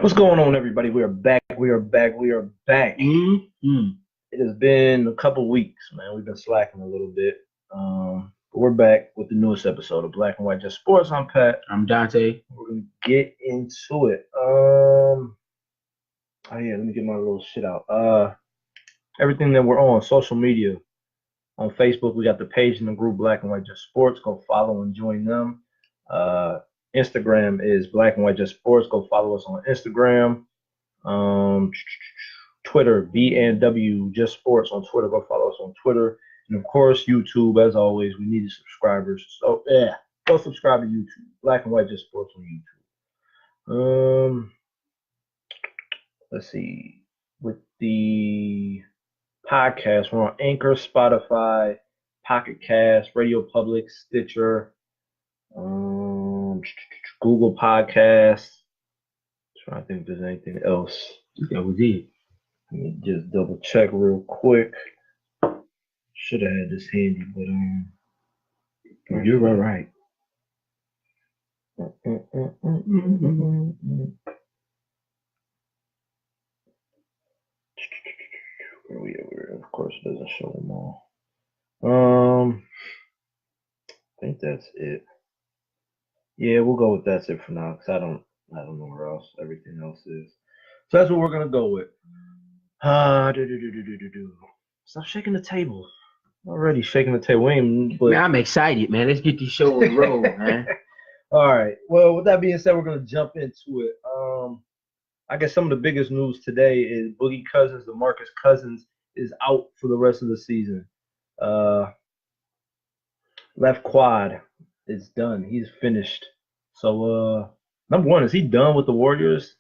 What's going on, everybody? We are back. We are back. We are back. Mm-hmm. It has been a couple weeks, man. We've been slacking a little bit. But we're back with the newest episode of Black and White Just Sports. I'm Pat. I'm Dante. We're gonna get into it. Oh yeah, let me get my little shit out. Everything that we're on social media. On Facebook, we got the page in the group Black and White Just Sports. Go follow and join them. Instagram is Black and White Just Sports. Go follow us on Instagram. Twitter, BNW Just Sports on Twitter. Go follow us on Twitter. And of course, YouTube, as always, we need subscribers. So yeah, go subscribe to YouTube. Black and White Just Sports on YouTube. Let's see. With the podcast, we're on Anchor, Spotify, Pocket Cast, Radio Public, Stitcher, Google Podcasts. Trying to think if there's anything else. That was it. Let me just double check real quick. Should have had this handy, but You're right. Where we at? Of course, it doesn't show them all. I think that's it. Yeah, we'll go with that's it for now, because I don't know where else everything else is. So that's what we're gonna go with. Stop shaking the table. Already shaking the table. Man, I'm excited, man. Let's get this show on the road, man. All right. Well, with that being said, we're gonna jump into it. I guess some of the biggest news today is Boogie Cousins, DeMarcus Cousins, is out for the rest of the season. Left quad is done. He's finished. So, number one, is he done with the Warriors?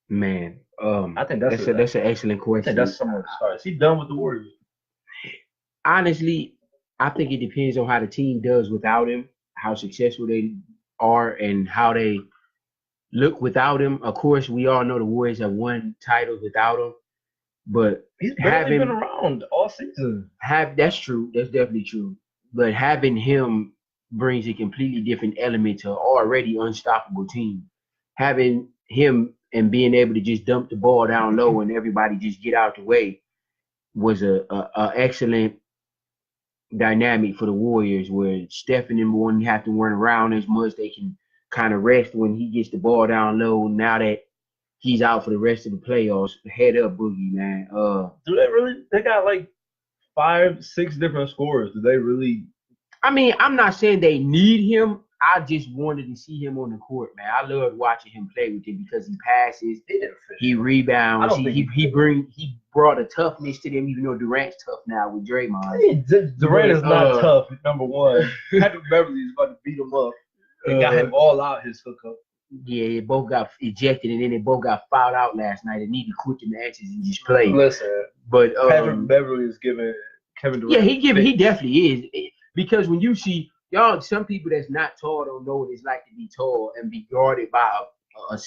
Man, I think that's an excellent question. I think that's somewhere to start. Is he done with the Warriors? Honestly, I think it depends on how the team does without him, how successful they are, and how they look without him. Of course, we all know the Warriors have won titles without him, but he's barely been around all season. That's true. That's definitely true. But having him brings a completely different element to an already unstoppable team. Having him and being able to just dump the ball down low and everybody just get out the way was a excellent dynamic for the Warriors, where Steph and them won't have to run around as much. They can kind of rest when he gets the ball down low. Now that he's out for the rest of the playoffs, head up, Boogie, man. Do they really? They got like 5-6 different scorers. Do they really? I mean, I'm not saying they need him. I just wanted to see him on the court, man. I loved watching him play with him because he passes, he rebounds, he brought a toughness to them, even though Durant's tough now with Draymond. Durant is not tough, number one. Patrick Beverly is about to beat him up. They got him all out his hookup. Yeah, they both got ejected, and then they both got fouled out last night. They needed quick matches and just play. Listen, but Patrick Beverly is giving Kevin Durant. Yeah, he definitely is. Because when you see some people that's not tall don't know what it's like to be tall and be guarded by a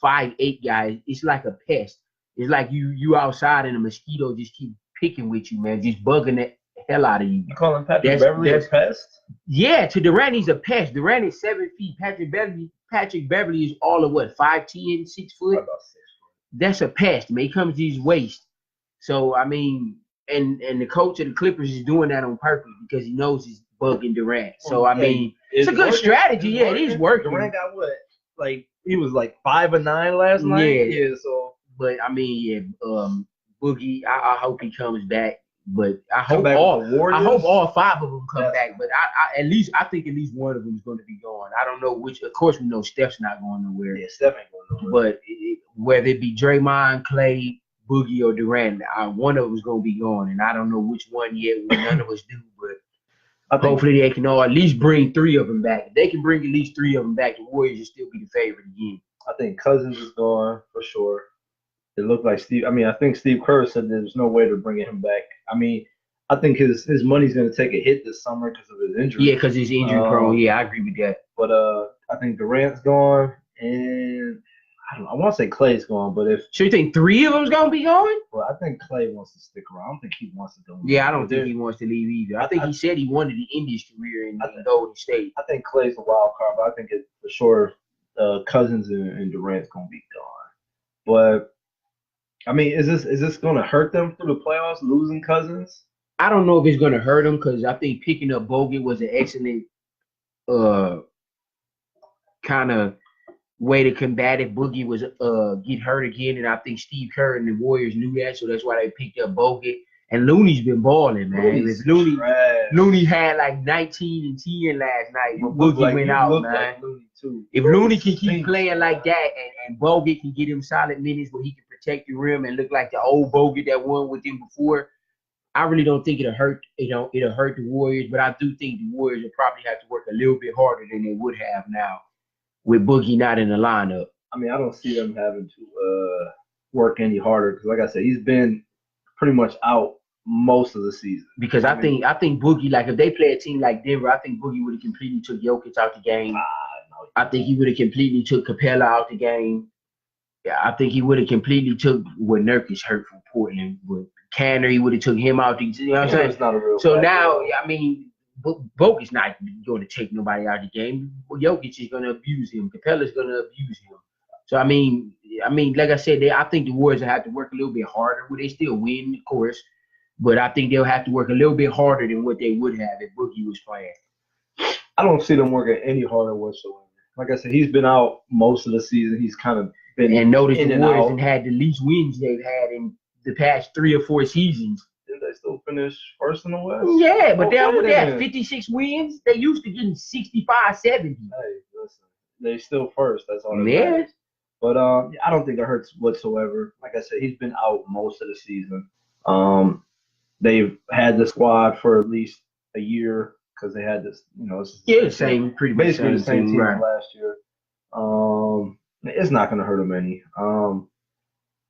5'8" guy. It's like a pest. It's like you outside and a mosquito just keep picking with you, man, just bugging the hell out of you. You calling Patrick Beverly a pest? Yeah, to Durant, he's a pest. Durant is 7 feet. Patrick Beverly is all of what, 5'10", 6 foot? About 6 foot. That's a pest, man. He comes to his waist. So, I mean, and the coach of the Clippers is doing that on purpose because he knows he's bugging Durant. So, I mean, it's a good strategy. Yeah, it is working. Durant got what? Like, he was like 5-9 last night? Yeah, so. But, I mean, Boogie, I hope he comes back. But I hope all 5 of them come back. But I think at least one of them is going to be going. I don't know which. Of course, we know Steph's not going nowhere. Yeah, Steph ain't going nowhere. But whether it be Draymond, Clay, Boogie, or Durant, one of them is going to be going. And I don't know which one yet. None of us do. But hopefully they can all at least bring 3 of them back. If they can bring at least 3 of them back, the Warriors will still be the favorite again. I think Cousins is gone for sure. It looked like I think Steve Kerr said there's no way to bring him back. I mean, I think his money's going to take a hit this summer because of his injury. Yeah, because he's injury prone. Yeah, I agree with that. But I think Durant's gone, and I want to say Clay's gone, but if... So you think 3 of them's going to be going? Well, I think Clay wants to stick around. I don't think he wants to go. Yeah, I don't think he wants to leave either. I think he said he wanted to end his career in Golden State. I think Clay's a wild card, but I think for sure Cousins and Durant's going to be gone. But I mean, is this going to hurt them through the playoffs, losing Cousins? I don't know if it's gonna hurt them because I think picking up Bogut was an excellent kind of way to combat if Boogie was get hurt again, and I think Steve Kerr and the Warriors knew that, so that's why they picked up Bogut. And Looney's been balling, man. Looney's Looney had like 19 and 10 last night when Boogie went out, man. Like Looney too. If Looney can keep playing like that, and Bogut can get him solid minutes where he can protect the rim and look like the old Bogut that won with him before, I really don't think it'll hurt. It'll hurt the Warriors, but I do think the Warriors will probably have to work a little bit harder than they would have now with Boogie not in the lineup. I mean, I don't see them having to work any harder because, like I said, he's been pretty much out most of the season. Because I think Boogie, like if they play a team like Denver, I think Boogie would have completely took Jokic out the game. I think he would have completely took Capella out the game. Yeah, I think he would have completely took what Nurkic hurt from Portland. With Canner, he would have took him out. You know what I'm saying? It's not a real so now, I mean, Bogut's not going to take nobody out of the game. Jokic is going to abuse him. Capella's going to abuse him. So I mean, like I said, I think the Warriors will have to work a little bit harder. Well, they still win, of course, but I think they'll have to work a little bit harder than what they would have if Boogie was playing. I don't see them working any harder whatsoever. Like I said, he's been out most of the season. He's kind of been notice in the and Warriors out. had the least wins they've had in the past 3 or 4 seasons. Did they still finish first in the West? Yeah, but they had 56 wins. They used to getting 65, 70. Hey, listen, they still first. That's all. Yeah. But I don't think it hurts whatsoever. Like I said, he's been out most of the season. They've had the squad for at least a year because they had this, pretty much basically the same team right. last year. It's not going to hurt them any.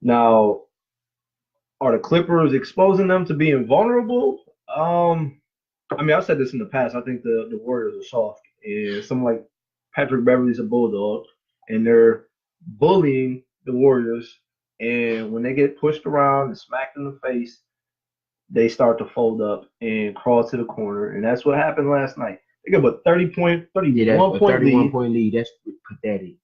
Now, are the Clippers exposing them to being vulnerable? I mean, I've said this in the past. I think the Warriors are soft, and someone like Patrick Beverly's a bulldog, and they're bullying the Warriors. And when they get pushed around and smacked in the face, they start to fold up and crawl to the corner, and that's what happened last night. They got a 31 point lead. That's pathetic.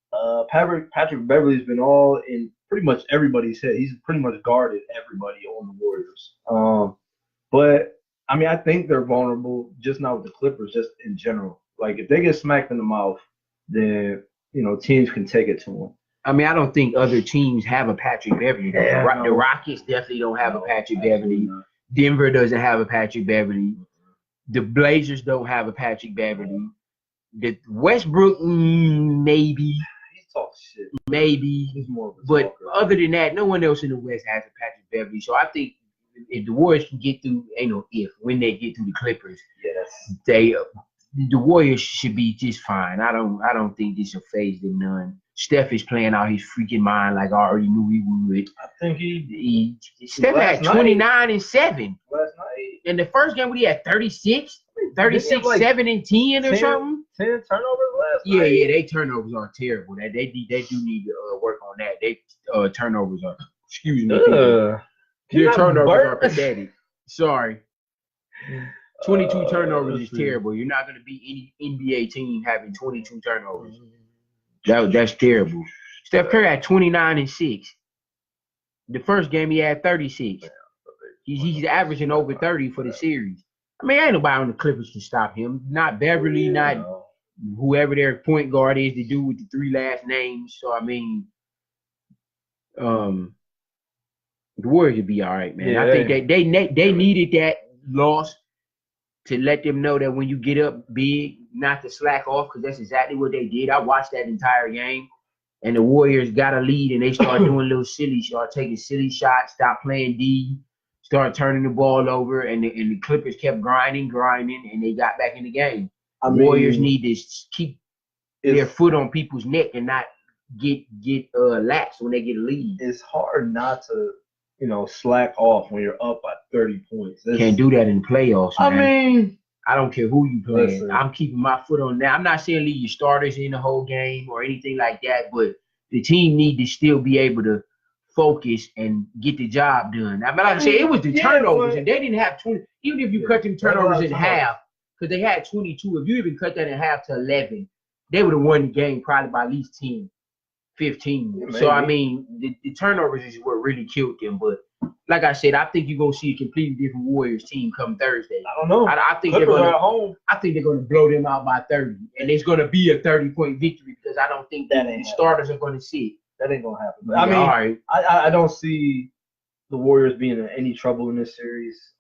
Patrick Beverly's been all in pretty much everybody's head. He's pretty much guarded everybody on the Warriors. But I mean, I think they're vulnerable, just not with the Clippers, just in general. Like if they get smacked in the mouth, then teams can take it to them. I mean, I don't think other teams have a Patrick Beverly. The Rockets definitely don't have a Patrick Beverly. Denver doesn't have a Patrick Beverly. The Blazers don't have a Patrick Beverly. The Westbrook, maybe. He talks shit. Maybe. He's more of a but talker. Other than that, no one else in the West has a Patrick Beverly. So I think if the Warriors can get through, when they get through the Clippers, yes, the Warriors should be just fine. I don't think this will phase them none. Steph is playing out his freaking mind like I already knew he would. I think Steph had 29 and 7 last night. In the first game, when he had 36, 7 and 10 or something. 10 turnovers last night. Yeah, they turnovers are terrible. They do need to work on that. They turnovers are. Excuse me. Their turnovers are pathetic. Sorry. 22 turnovers is terrible. You're not going to beat any NBA team having 22 turnovers. That's terrible. Steph Curry had 29 and 6. The first game he had 36. He's averaging over 30 for the series. I mean, ain't nobody on the Clippers can stop him. Not Beverly, not whoever their point guard is, the dude with the 3 last names. So I mean, the Warriors would be all right, man. I think they needed that loss to let them know that when you get up big, not to slack off, because that's exactly what they did. I watched that entire game, and the Warriors got a lead, and they started doing start taking silly shots, stop playing D, start turning the ball over, and the Clippers kept grinding, and they got back in the game. Warriors need to keep their foot on people's neck and not get lax when they get a lead. It's hard not to slack off when you're up by 30 points. Can't do that in the playoffs, man. I mean, I don't care who you play. Listen. I'm keeping my foot on that. I'm not saying leave your starters in the whole game or anything like that, but the team need to still be able to focus and get the job done. I mean, like I said, it was the turnovers, and they didn't have 20. Even if you cut them turnovers in half, because they had 22. If you even cut that in half to 11, they would have won the game probably by at least 10. 15. Yeah, So I maybe. mean, the turnovers is what really killed them. But like I said, I think you're gonna see a completely different Warriors team come Thursday. I don't know. I think Clippers they're are gonna at home. I think they're gonna blow them out by 30, and it's gonna be a 30-point victory because I don't think That the ain't starters are gonna sit. That ain't gonna happen. But Yeah, I mean, all right, I don't see the Warriors being in any trouble in this series.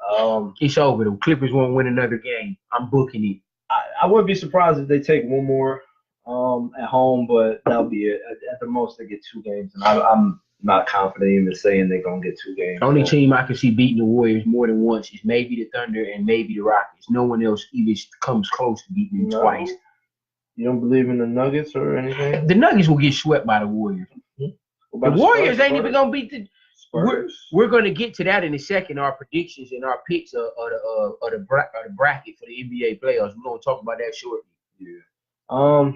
it's over. The Clippers won't win another game. I'm booking it. I wouldn't be surprised if they take one more at home, but that'll be it. At the most, they get 2 games, and I'm not confident even saying they're gonna get 2 games. The only team I can see beating the Warriors more than once is maybe the Thunder and maybe the Rockets. No one else even comes close to beating them twice. You don't believe in the Nuggets or anything? The Nuggets will get swept by the Warriors. The Warriors ain't even gonna beat the Spurs. We're gonna get to that in a second. Our predictions and our picks of the bracket for the NBA playoffs. We're gonna talk about that shortly. Yeah.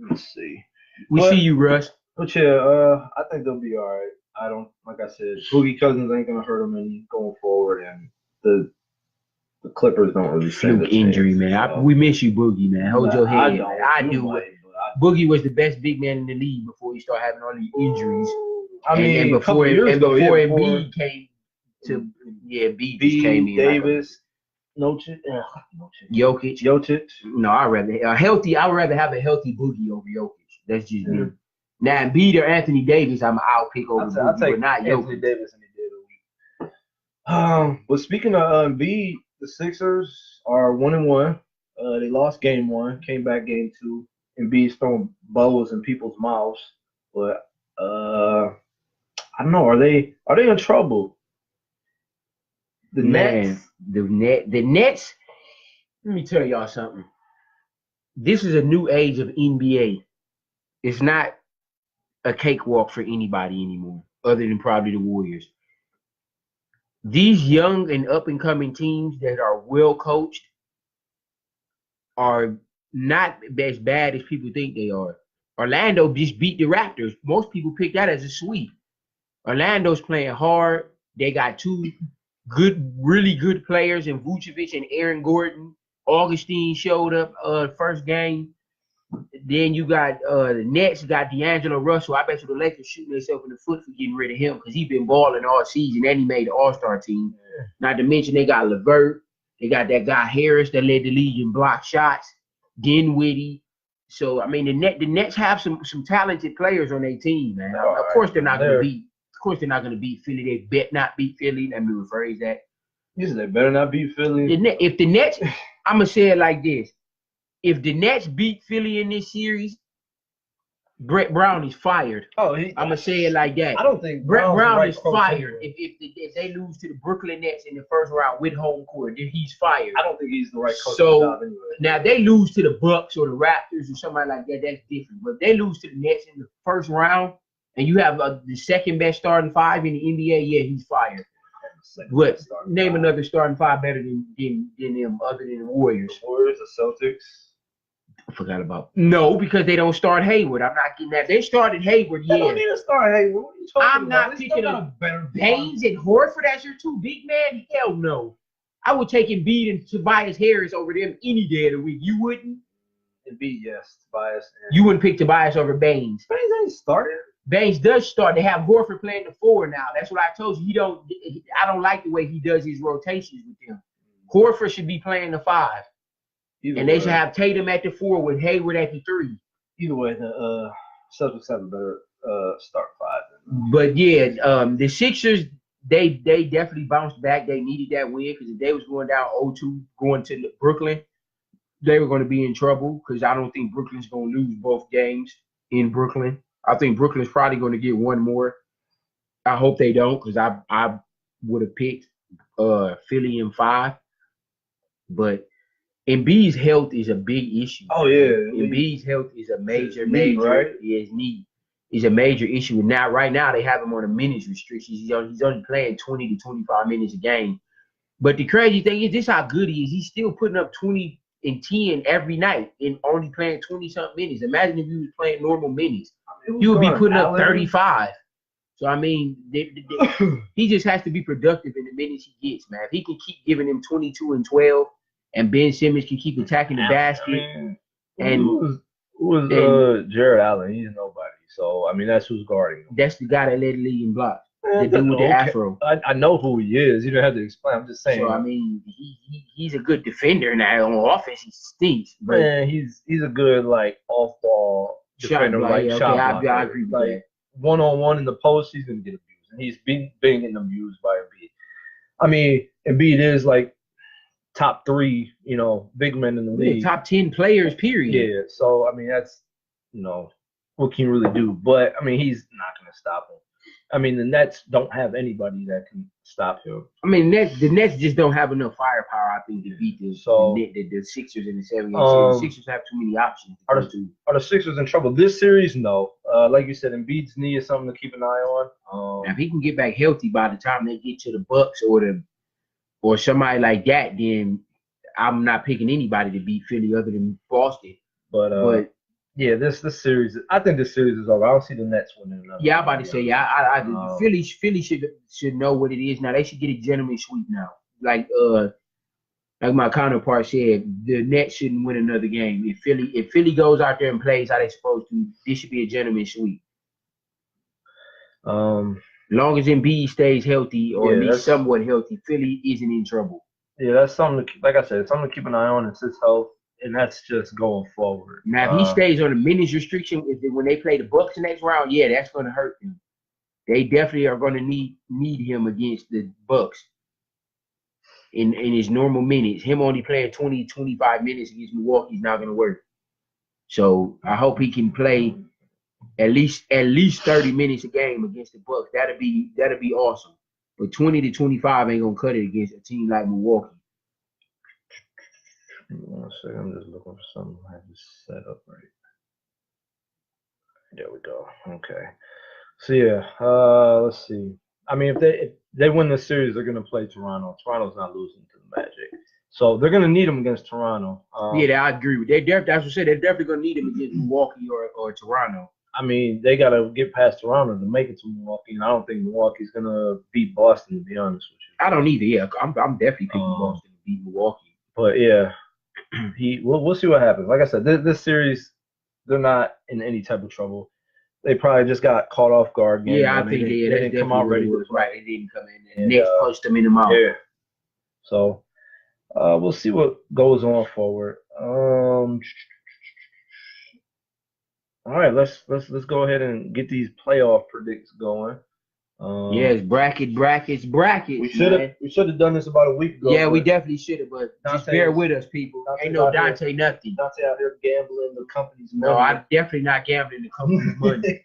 Let's see. We see you, Russ. But yeah, I think they'll be all right. I don't, like I said, Boogie Cousins ain't gonna hurt them any going forward, and the Clippers don't really fluke injury, man. So. We miss you, Boogie, man. Hold your head. I do. Boogie was the best big man in the league before he started having all these injuries. And before Embiid came to, Embiid came in. Davis, Jokic. No, I would rather have a healthy Boogie over Jokic. That's just me. Now, Embiid or Anthony Davis, I'll pick over Boogie, I'll take but not Anthony Jokic. Davis any day of the week. But speaking of Embiid, the Sixers are 1-1. They lost game 1, came back game 2. Embiid's throwing bows in people's mouths, but I don't know. Are they in trouble? The Nets. Let me tell y'all something. This is a new age of NBA. It's not a cakewalk for anybody anymore, other than probably the Warriors. These young and up-and-coming teams that are well coached are not as bad as people think they are. Orlando just beat the Raptors. Most people pick that as a sweep. Orlando's playing hard. They got 2 really good players in Vucevic and Aaron Gordon. Augustine showed up first game. Then you got the Nets got D'Angelo Russell. I bet you the Lakers shooting themselves in the foot for getting rid of him because he's been balling all season and he made the All-Star team. Yeah. Not to mention they got LeVert. They got that guy Harris that led the league in block shots. Dinwiddie. So I mean the Nets have some talented players on their team, man. Of course they're not gonna beat. Of course they're not gonna beat Philly. They bet not beat Philly. Let me rephrase that. Yes, they better not beat Philly. If the Nets, I'm gonna say it like this: if the Nets beat Philly in this series, Brett Brown is fired. I'm gonna say it like that. I don't think Brett Brown is fired if they lose to the Brooklyn Nets in the first round with home court. Then he's fired. I don't think he's the right coach. So anyway. Now they lose to the Bucks or the Raptors or somebody like that. That's different. But if they lose to the Nets in the first round, and you have the second best starting 5 in the NBA, yeah, he's fired. But name another starting 5 better than them, other than the Warriors. The Warriors, the Celtics. I forgot about. No, because they don't start Hayward. I'm not getting that. They started Hayward, yeah. They don't need to start Hayward. What are you talking I'm about? not picking up Baines and Horford as your 2 big man. Hell no. I would take Embiid and Tobias Harris over them any day of the week. You wouldn't? Embiid, yes. Tobias. You wouldn't pick Tobias over Baines. Baines ain't started. Baines does start. They have Horford playing the 4 now. That's what I told you. I don't like the way he does his rotations with them. Horford should be playing the 5. They should have Tatum at the 4 with Hayward at the 3. Either way, the Celtics have a better start 5. But yeah, the Sixers, they definitely bounced back. They needed that win because if they was going down 0-2 going to Brooklyn, they were going to be in trouble because I don't think Brooklyn's going to lose both games in Brooklyn. I think Brooklyn's probably going to get one more. I hope they don't because I would have picked Philly in 5. But Embiid's health is a big issue. Oh, yeah. Embiid's health is a major, right? His knee is a major issue. And now, right now, they have him on a minutes restriction. He's only playing 20 to 25 minutes a game. But the crazy thing is, this how good he is. He's still putting up 20 and 10 every night and only playing 20-something minutes. Imagine if he was playing normal minutes. He would be putting up 35. So, I mean, he just has to be productive in the minutes he gets, man. If he can keep giving him 22 and 12, and Ben Simmons can keep attacking the basket. Who was Jared Allen? He's nobody. So I mean, that's who's guarding him. That's the guy that led the league in blocks. The Man, dude with the okay. afro. I know who he is. You don't have to explain. I'm just saying. So I mean, he's a good defender now. On offense, he stinks. But Man, he's a good like off ball defender, block, like yeah, shot okay, blocker. I agree with like that. 1-on-1 in the post, he's gonna get abused, and he's been getting abused by Embiid. I mean, Embiid is like top 3, big men in the league. Top 10 players, period. Yeah. So I mean, that's what can you really do? But I mean, he's not gonna stop him. I mean, the Nets don't have anybody that can stop him. I mean, the Nets just don't have enough firepower, I think, to beat the Sixers in the 7-game series. The Sixers have too many options. Are the Sixers in trouble this series? No. Like you said, Embiid's knee is something to keep an eye on. Now, if he can get back healthy by the time they get to the Bucks or somebody like that, then I'm not picking anybody to beat Philly other than Boston. But yeah, this series, I think this series is over. I don't see the Nets winning another. Yeah, I'm about to say, Philly should know what it is now. They should get a gentleman sweep now. Like my counterpart said, the Nets shouldn't win another game. If Philly goes out there and plays how they're supposed to, this should be a gentleman sweep. Long as Embiid stays healthy or at least somewhat healthy, Philly isn't in trouble. Yeah, that's something like I said, something to keep an eye on. It's his health. And that's just going forward. Now, if he stays on the minutes restriction when they play the Bucks next round, yeah, that's going to hurt them. They definitely are going to need him against the Bucks in his normal minutes. Him only playing 20, 25 minutes against Milwaukee is not going to work. So I hope he can play at least 30 minutes a game against the Bucks. That'd be awesome. But 20 to 25 ain't going to cut it against a team like Milwaukee. 1 second, I'm just looking for something I have this set up right. There we go. Okay. So yeah, let's see. I mean, if they win the series, they're gonna play Toronto. Toronto's not losing to the Magic, so they're gonna need them against Toronto. Yeah, I agree with that. That's what I said. They're definitely gonna need them against Milwaukee or Toronto. I mean, they gotta get past Toronto to make it to Milwaukee, and I don't think Milwaukee's gonna beat Boston. To be honest with you, I don't either. Yeah, I'm definitely picking Boston to beat Milwaukee. But yeah. We'll see what happens. Like I said, this series, they're not in any type of trouble. They probably just got caught off guard. Yeah, I think they didn't come out ready. Right, they didn't come in. And Knicks punched them in the mouth. Yeah. So we'll see what goes on forward. All right, let's go ahead and get these playoff predicts going. Yes, brackets. We should have done this about a week ago. Yeah, we definitely should have, but just bear with us, people. Ain't no Dante nothing. Dante out here gambling the company's money. No, I'm definitely not gambling the company's money.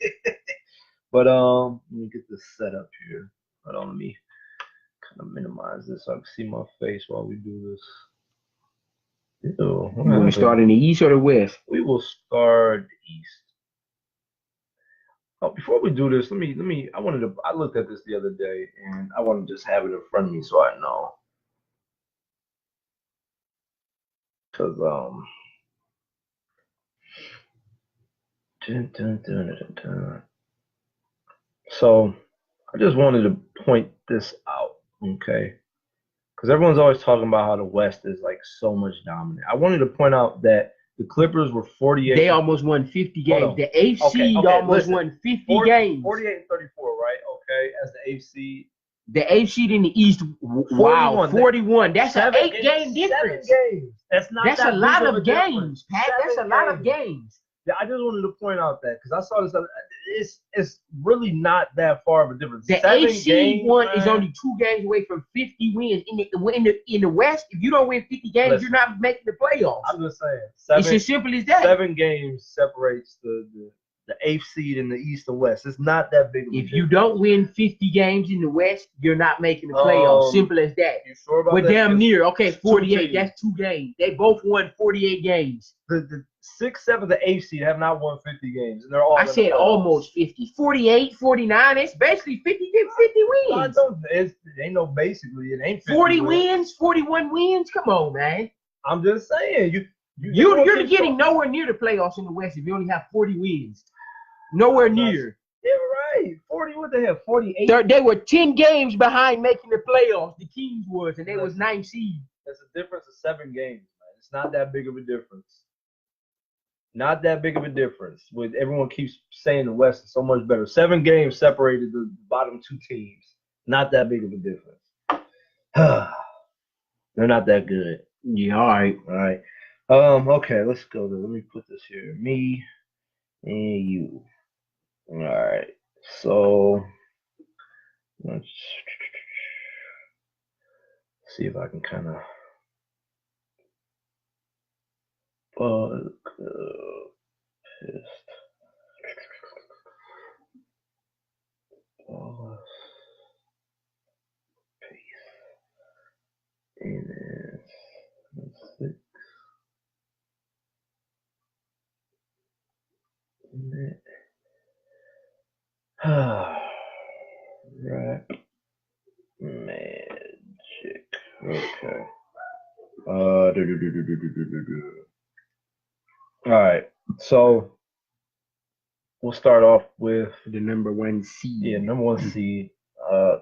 But let me get this set up here. Hold on, let me kind of minimize this so I can see my face while we do this. Ew, you want to start in the East or the West? We will start the East. Oh, before we do this, let me. I looked at this the other day, and I want to just have it in front of me so I know. Cause So I just wanted to point this out, okay? Because everyone's always talking about how the West is like so much dominant. I wanted to point out that the Clippers were 48. They almost won 50 games. The AFC almost won 50 games. 48 and 34, right? Okay, as the AFC. The AFC in the East, 41. That's an 8-game difference. 7 games. That's a lot of games, Pat. That's a lot of games. Yeah, I just wanted to point out that because I saw this. It's really not that far of a difference. The AFC one is only 2 games away from 50 wins. In the West, if you don't win 50 games, you're not making the playoffs. I'm just saying. It's as simple as that. 7 games separates the 8th seed in the East and West. It's not that big of a difference. If you don't win 50 games in the West, you're not making the playoffs. Simple as that. You sure about that? We're damn near. Okay, 48. That's 2 games. They both won 48 games. The 6th, 7th, the 8th seed have not won 50 games, and they're all. I said almost 50, 48, 49. It's basically 50 wins. It ain't no basically. It ain't 50 40 wins, 41 wins. Come on, man. I'm just saying you're getting nowhere near the playoffs in the West if you only have 40 wins. Nowhere near. You're right. 40. What they have? 48. They were 10 games behind making the playoffs. The Kings was, and they was 9th seed. That's a difference of 7 games, man. It's not that big of a difference. Not that big of a difference. With everyone keeps saying the West is so much better. 7 games separated the bottom 2 teams. Not that big of a difference. They're not that good. Yeah, all right. All right. Okay, let's go there. Let me put this here. Me and you. All right. So let's see if I can kind of pissed. Peace. And then 6. Rap magic. Okay. All right. So we'll start off with The number 1 seed. yeah, number 1 seed.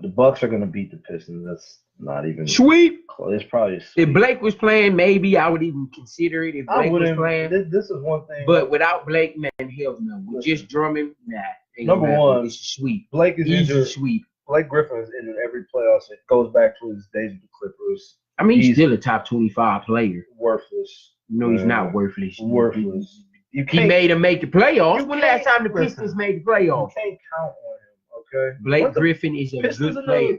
The Bucks are gonna beat the Pistons. That's not even Sweep. close. It's probably a If sweep. Blake was playing, maybe I would even consider it. If I Blake was wouldn't. playing, This is one thing. but without Blake, man, hell no. With just Drummond, nah. Ain't Number gonna happen. one, It's a sweep. Blake is Easy injured. sweep. Blake Griffin is injured every playoffs. It goes back to his days with the Clippers. I mean, he's He's still a top 25 player. Worthless. No, he's not worthless. Worthless. You He can't. made him make the playoffs. You When can't- last time the listen. Pistons made the You playoffs? can't count on him. Okay. Blake What the Griffin is a Pistons good are player.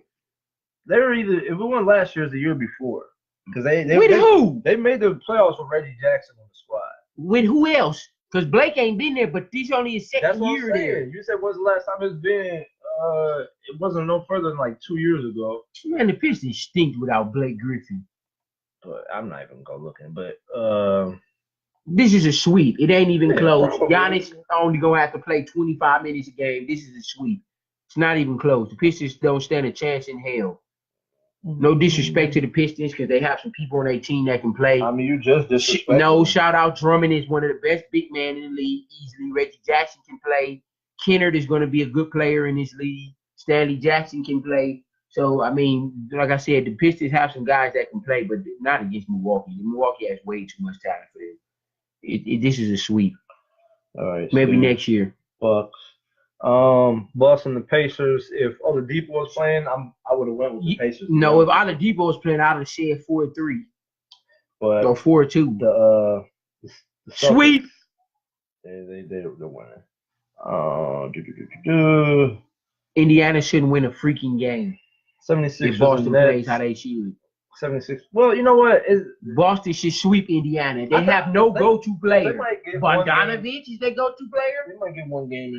They were either if it wasn't last year, it's the year before. Because they With who? They made the playoffs with Reggie Jackson on the squad. With who else? Because Blake ain't been there, but this only his That's second what year I'm saying. there. You said when's the last time it's been? It wasn't no further than like 2 years ago. Man, the Pistons stink without Blake Griffin. But I'm not even gonna go looking. But This is a sweep. It ain't even Yeah, close. probably. Giannis only gonna have to play 25 minutes a game. This is a sweep. It's not even close. The Pistons don't stand a chance in hell. No disrespect to the Pistons because they have some people on their team that can play. I mean, you just disrespected No, them. shout out Drummond is one of the best big men in the league. Easily, Reggie Jackson can play. Kennard is going to be a good player in this league. Stanley Jackson can play. So, I mean, like I said, the Pistons have some guys that can play, but not against Milwaukee. Milwaukee has way too much talent for them. This is a sweep. All right. Maybe so next year. Bucks. Bucks and the Pacers. If Oladipo was playing, I would have went with the Pacers. No, if Oladipo was playing, I'd have said 4-3 but or 4-2. the Celtics, Sweep. They're winning. Indiana shouldn't win a freaking game. 76 If Boston plays how they should. 76. Well, you know what? Boston should sweep Indiana. They I thought- have no they- go-to They player. might get one game. Bogdanovich is their go-to player. They might get one game.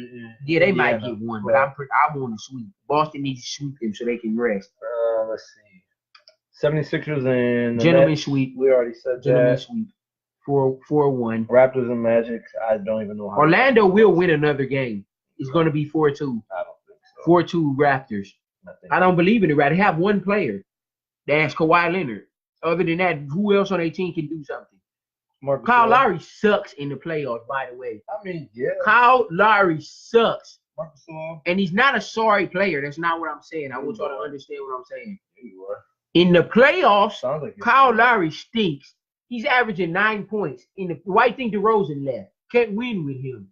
Yeah, they might Indiana. get one, but I want to sweep. Boston needs to sweep them so they can rest. Let's see. 76ers and the Gentlemen Nets. sweep. We already said Gentlemen that. sweep. 4-1. Raptors and Magic. I don't even know how. Orlando will win another game. It's going to be 4-2. I don't think so. 4-2 Raptors. I don't believe in it, right? They have one player. That's Kawhi Leonard. Other than that, who else on their team can do something? Marcus Kyle Gasol. Lowry sucks in the playoffs, by the way. I mean, yeah. Kyle Lowry sucks. Marcus Gasol. And he's not a sorry player. That's not what I'm saying. I want y'all to understand what I'm saying. There you are. In the playoffs, Sounds like Kyle Lowry stinks. He's averaging 9 points. Why you think DeRozan left? Can't win with him.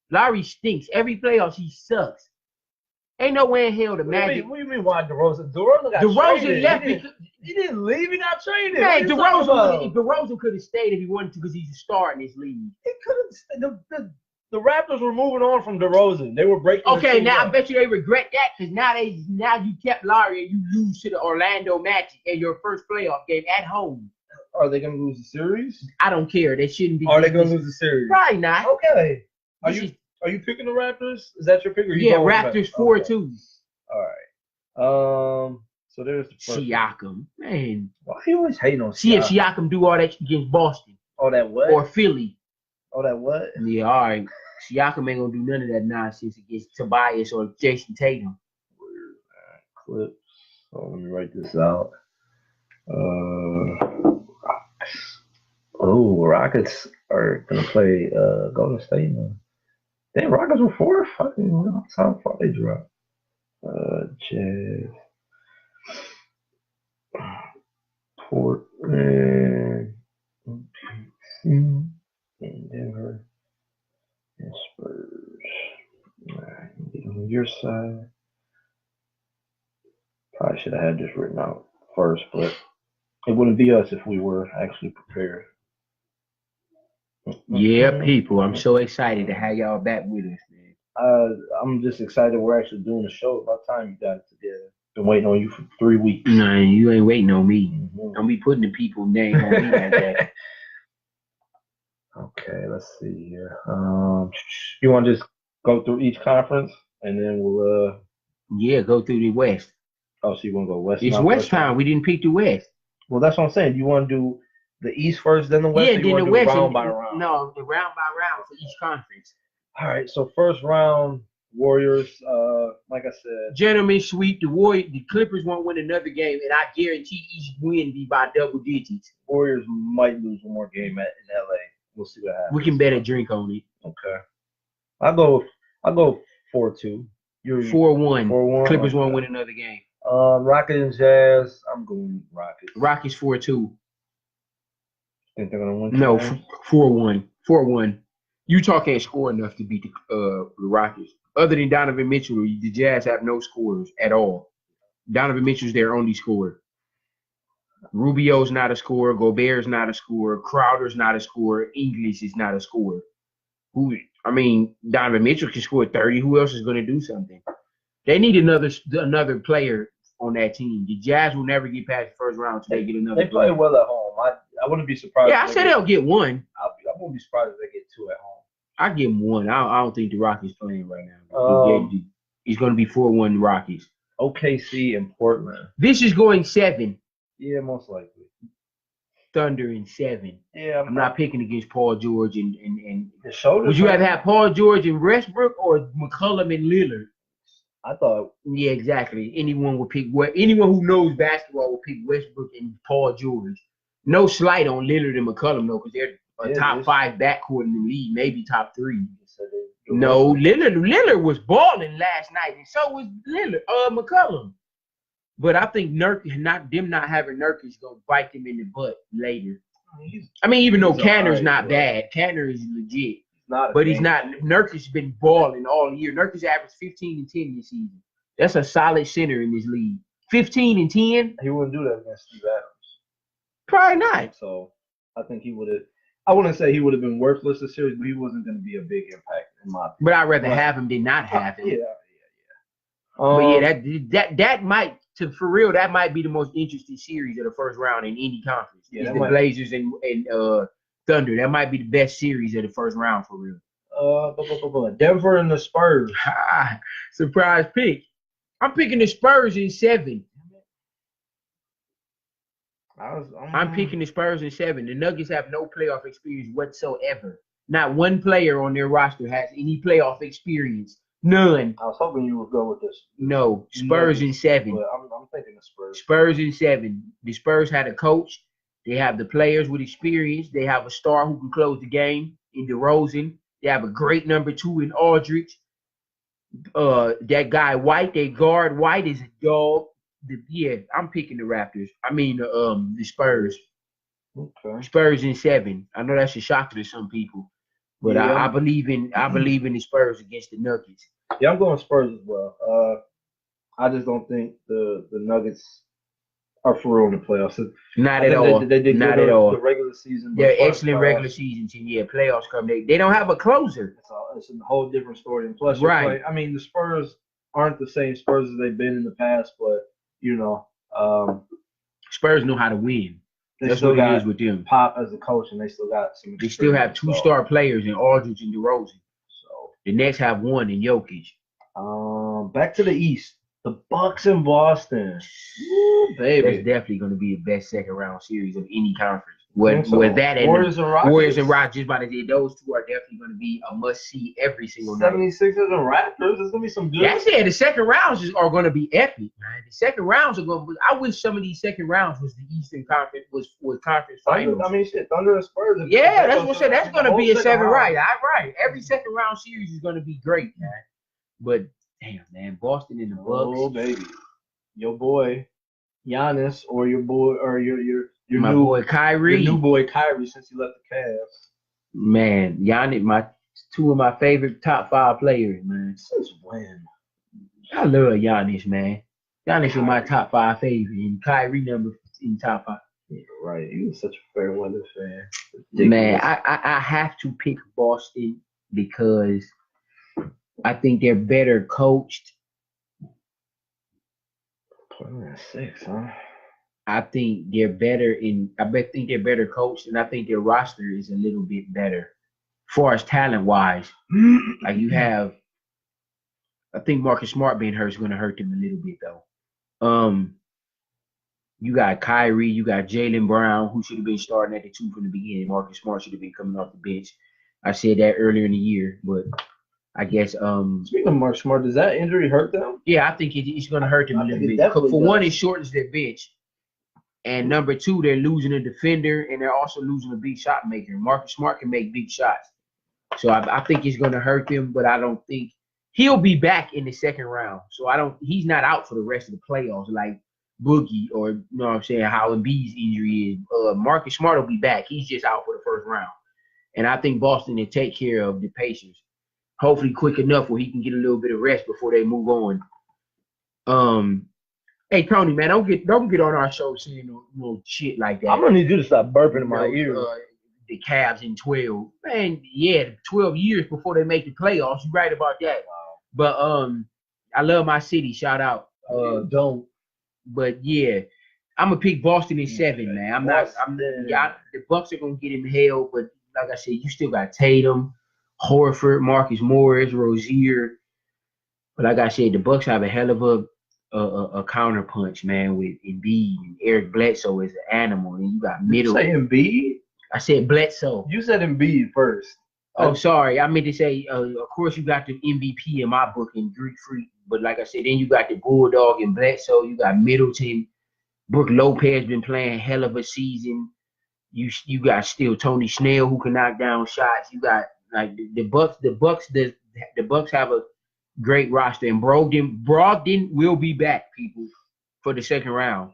Lowry stinks. Every playoffs, he sucks. Ain't no way in hell the Magic. What do you mean? Why DeRozan? DeRozan got DeRozan traded. left He didn't, because he didn't leave. He got traded. man, What are you talking about? DeRozan could have stayed if he wanted to because he's a star in this league. He couldn't. The Raptors were moving on from DeRozan. They were breaking. the Okay, team now I up. bet you they regret that because now you kept Lowry and you lose to the Orlando Magic in your first playoff game at home. Are they going to lose the series? I don't care. They shouldn't be. Are they going to lose the series? Probably not. Okay. Are This you is- are you picking the Raptors? Is that your pick? Or you Yeah, going with Raptors that? 4-2. All right. So there's the first. Siakam, man. Why you always hating on See if Siakam? Siakam do all that against Boston Oh, that what? or Philly. Oh, that what? Yeah, all right. Siakam ain't gonna do none of that nonsense against Tobias or Jason Tatum. Clips. So let me write this out. Rockets are gonna play Golden State now. Damn, Rockets were 4. Fucking that's how far they dropped. Jazz, Portland, and Denver. And Spurs. All right, on your side. Probably should have had this written out first, but it wouldn't be us if we were actually prepared. Yeah, people. I'm so excited to have y'all back with us, man. I'm just excited we're actually doing the show. By the time you got it together, been waiting on you for 3 weeks. Nah, you ain't waiting on me. Mhm. Don't be putting the people's name on me like that. Okay, let's see here. You want to just go through each conference and then we'll Yeah, go through the West. Oh, so you want to go West? It's not West time. We didn't pick the West. Well, that's what I'm saying. You want to do the East first, then the West? Yeah, or you then wanna the do West. round by round. No, the round by round for each conference. All right. So first round, Warriors. Like I said, Gentlemen sweep. The Clippers won't win another game, and I guarantee each win be by double digits. Warriors might lose one more game in LA. We'll see what happens. We can bet a drink on it. Okay. I'll go 4-2. You're 4-1. 4-1. Clippers Okay. won't win another game. Rockets and Jazz. I'm going Rockets. Rockets 4-2. Think they're gonna win? No, tonight? 4-1. 4-1. Utah can't score enough to beat the Rockets. Other than Donovan Mitchell, the Jazz have no scorers at all. Donovan Mitchell's their only scorer. Rubio's not a scorer. Gobert's not a scorer. Crowder's not a scorer. English is not a scorer. Donovan Mitchell can score 30. Who else is going to do something? They need another player on that team. The Jazz will never get past the first round until they get another They play player. well at home. I wouldn't be surprised. Yeah, I said they'll get one. I wouldn't be surprised if they get 2 at home. I give them one. I don't think the Rockets playing right now. It's going to be 4-1 Rockets. OKC and Portland. This is going 7. Yeah, most likely. Thunder in 7. Yeah, I'm not picking against Paul George and the shoulders. would you rather have Paul George and Westbrook or McCollum and Lillard? I thought. Yeah, exactly. Anyone who knows basketball would pick Westbrook and Paul George. No slight on Lillard and McCollum though, because they're a top 5 backcourt in the league, maybe top 3. No, Lillard was balling last night, and so was McCollum. But I think not having Nurkic gonna bite him in the butt later. Even though Canner's not bad, Canner is legit. He's not. Nurkic's been balling all year. Nurkic averaged 15 and 10 this season. That's a solid center in this league. 15 and 10. He wouldn't do that against Steve Adams. Probably not. So I think he would have. I wouldn't say he would have been worthless this series, but he wasn't going to be a big impact in my opinion. But I'd rather have him than not have him. Yeah. But that might, for real, that might be the most interesting series of the first round in any conference. Yeah, the Blazers and Thunder. That might be the best series of the first round for real. Denver and the Spurs. Surprise pick. I'm picking the Spurs in 7. I'm picking the Spurs in 7. The Nuggets have no playoff experience whatsoever. Not one player on their roster has any playoff experience. None. I was hoping you would go with this. No, Spurs in 7. But I'm thinking the Spurs. Spurs in 7. The Spurs had a coach. They have the players with experience. They have a star who can close the game in DeRozan. They have a great number 2 in Aldridge. That guy White, they guard White is a dog. I'm picking the Raptors. The Spurs. Okay. Spurs in 7. I know that's a shocker to some people, but I believe in the Spurs against the Nuggets. Yeah, I'm going Spurs as well. I just don't think the Nuggets are for real in the playoffs. Not at all. They did not good at all. The regular season. They're excellent regular season team. Yeah, playoffs come. They don't have a closer. It's a whole different story. And plus, right. The Spurs aren't the same Spurs as they've been in the past, but Spurs know how to win. That's what it is with them. Pop as a coach, and they still got some. They still have 2 star players in Aldridge and DeRozan. So the Nets have 1 in Jokic. Back to the East, the Bucks in Boston. Ooh, baby, that's definitely going to be the best second round series of any conference. With that and Warriors and Rockets. Warriors and Rockets, just about to say those 2 are definitely going to be a must see every single night. 76ers and Raptors. There's going to be some good. Yeah, I said the second rounds are going to be epic, man. The second rounds are going to. I wish some of these second rounds was the Eastern Conference was conference finals. Thunder and Spurs. Yeah, that's what I said. That's going to be a second round. Right. Every second round series is going to be great, man. But damn, man, Boston and the Bucks. Oh baby, your boy Giannis or your boy or your boy Kyrie. Your new boy Kyrie since he left the Cavs. Man, Giannis, Two of my favorite top 5 players, man. Since when? I love Giannis, man. Giannis is my top 5 favorite, and Kyrie number in top 5. Yeah, right. He was such a fair weather fan. Man, I have to pick Boston because I think they're better coached. 6, huh? I think they're better think they're better coached, and I think their roster is a little bit better, as far as talent wise. Like you have, I think Marcus Smart being hurt is going to hurt them a little bit though. You got Kyrie, you got Jaylen Brown, who should have been starting at the 2 from the beginning. Marcus Smart should have been coming off the bench. I said that earlier in the year, but I guess speaking of Marcus Smart, does that injury hurt them? Yeah, I think it's going to hurt them a little bit. For one, it shortens their bench, and number 2, they're losing a defender, and they're also losing a big shot maker. Marcus Smart can make big shots, so I think it's going to hurt them. But I don't think he'll be back in the second round. So he's not out for the rest of the playoffs like Boogie or you know what I'm saying, how Embiid's injury is. Marcus Smart will be back. He's just out for the first round. And I think Boston will take care of the Pacers. Hopefully quick enough where he can get a little bit of rest before they move on. Hey Tony, man, don't get on our show saying no shit like that. I'm gonna need you to stop burping in my ear. The Cavs in 12. Man, yeah, 12 years before they make the playoffs. You're right about that. Wow. But I love my city. Shout out. Don't. But yeah, I'm gonna pick Boston in 7, man. The Bucks are gonna get him hell, but like I said, you still got Tatum, Horford, Marcus Morris, Rozier. But like I said, the Bucks have a hell of a counter punch, man, with Embiid and Eric Bledsoe as an animal, and you got middle. You say Embiid? I said Bledsoe. You said Embiid first. Oh, sorry. I meant to say, of course, you got the MVP in my book in Greek Freak. But like I said, then you got the Bulldog and Bledsoe. You got Middleton. Brook Lopez been playing hell of a season. You got still Tony Snell who can knock down shots. You got like the Bucks. The Bucks have a great roster, and Brogdon will be back, people, for the second round.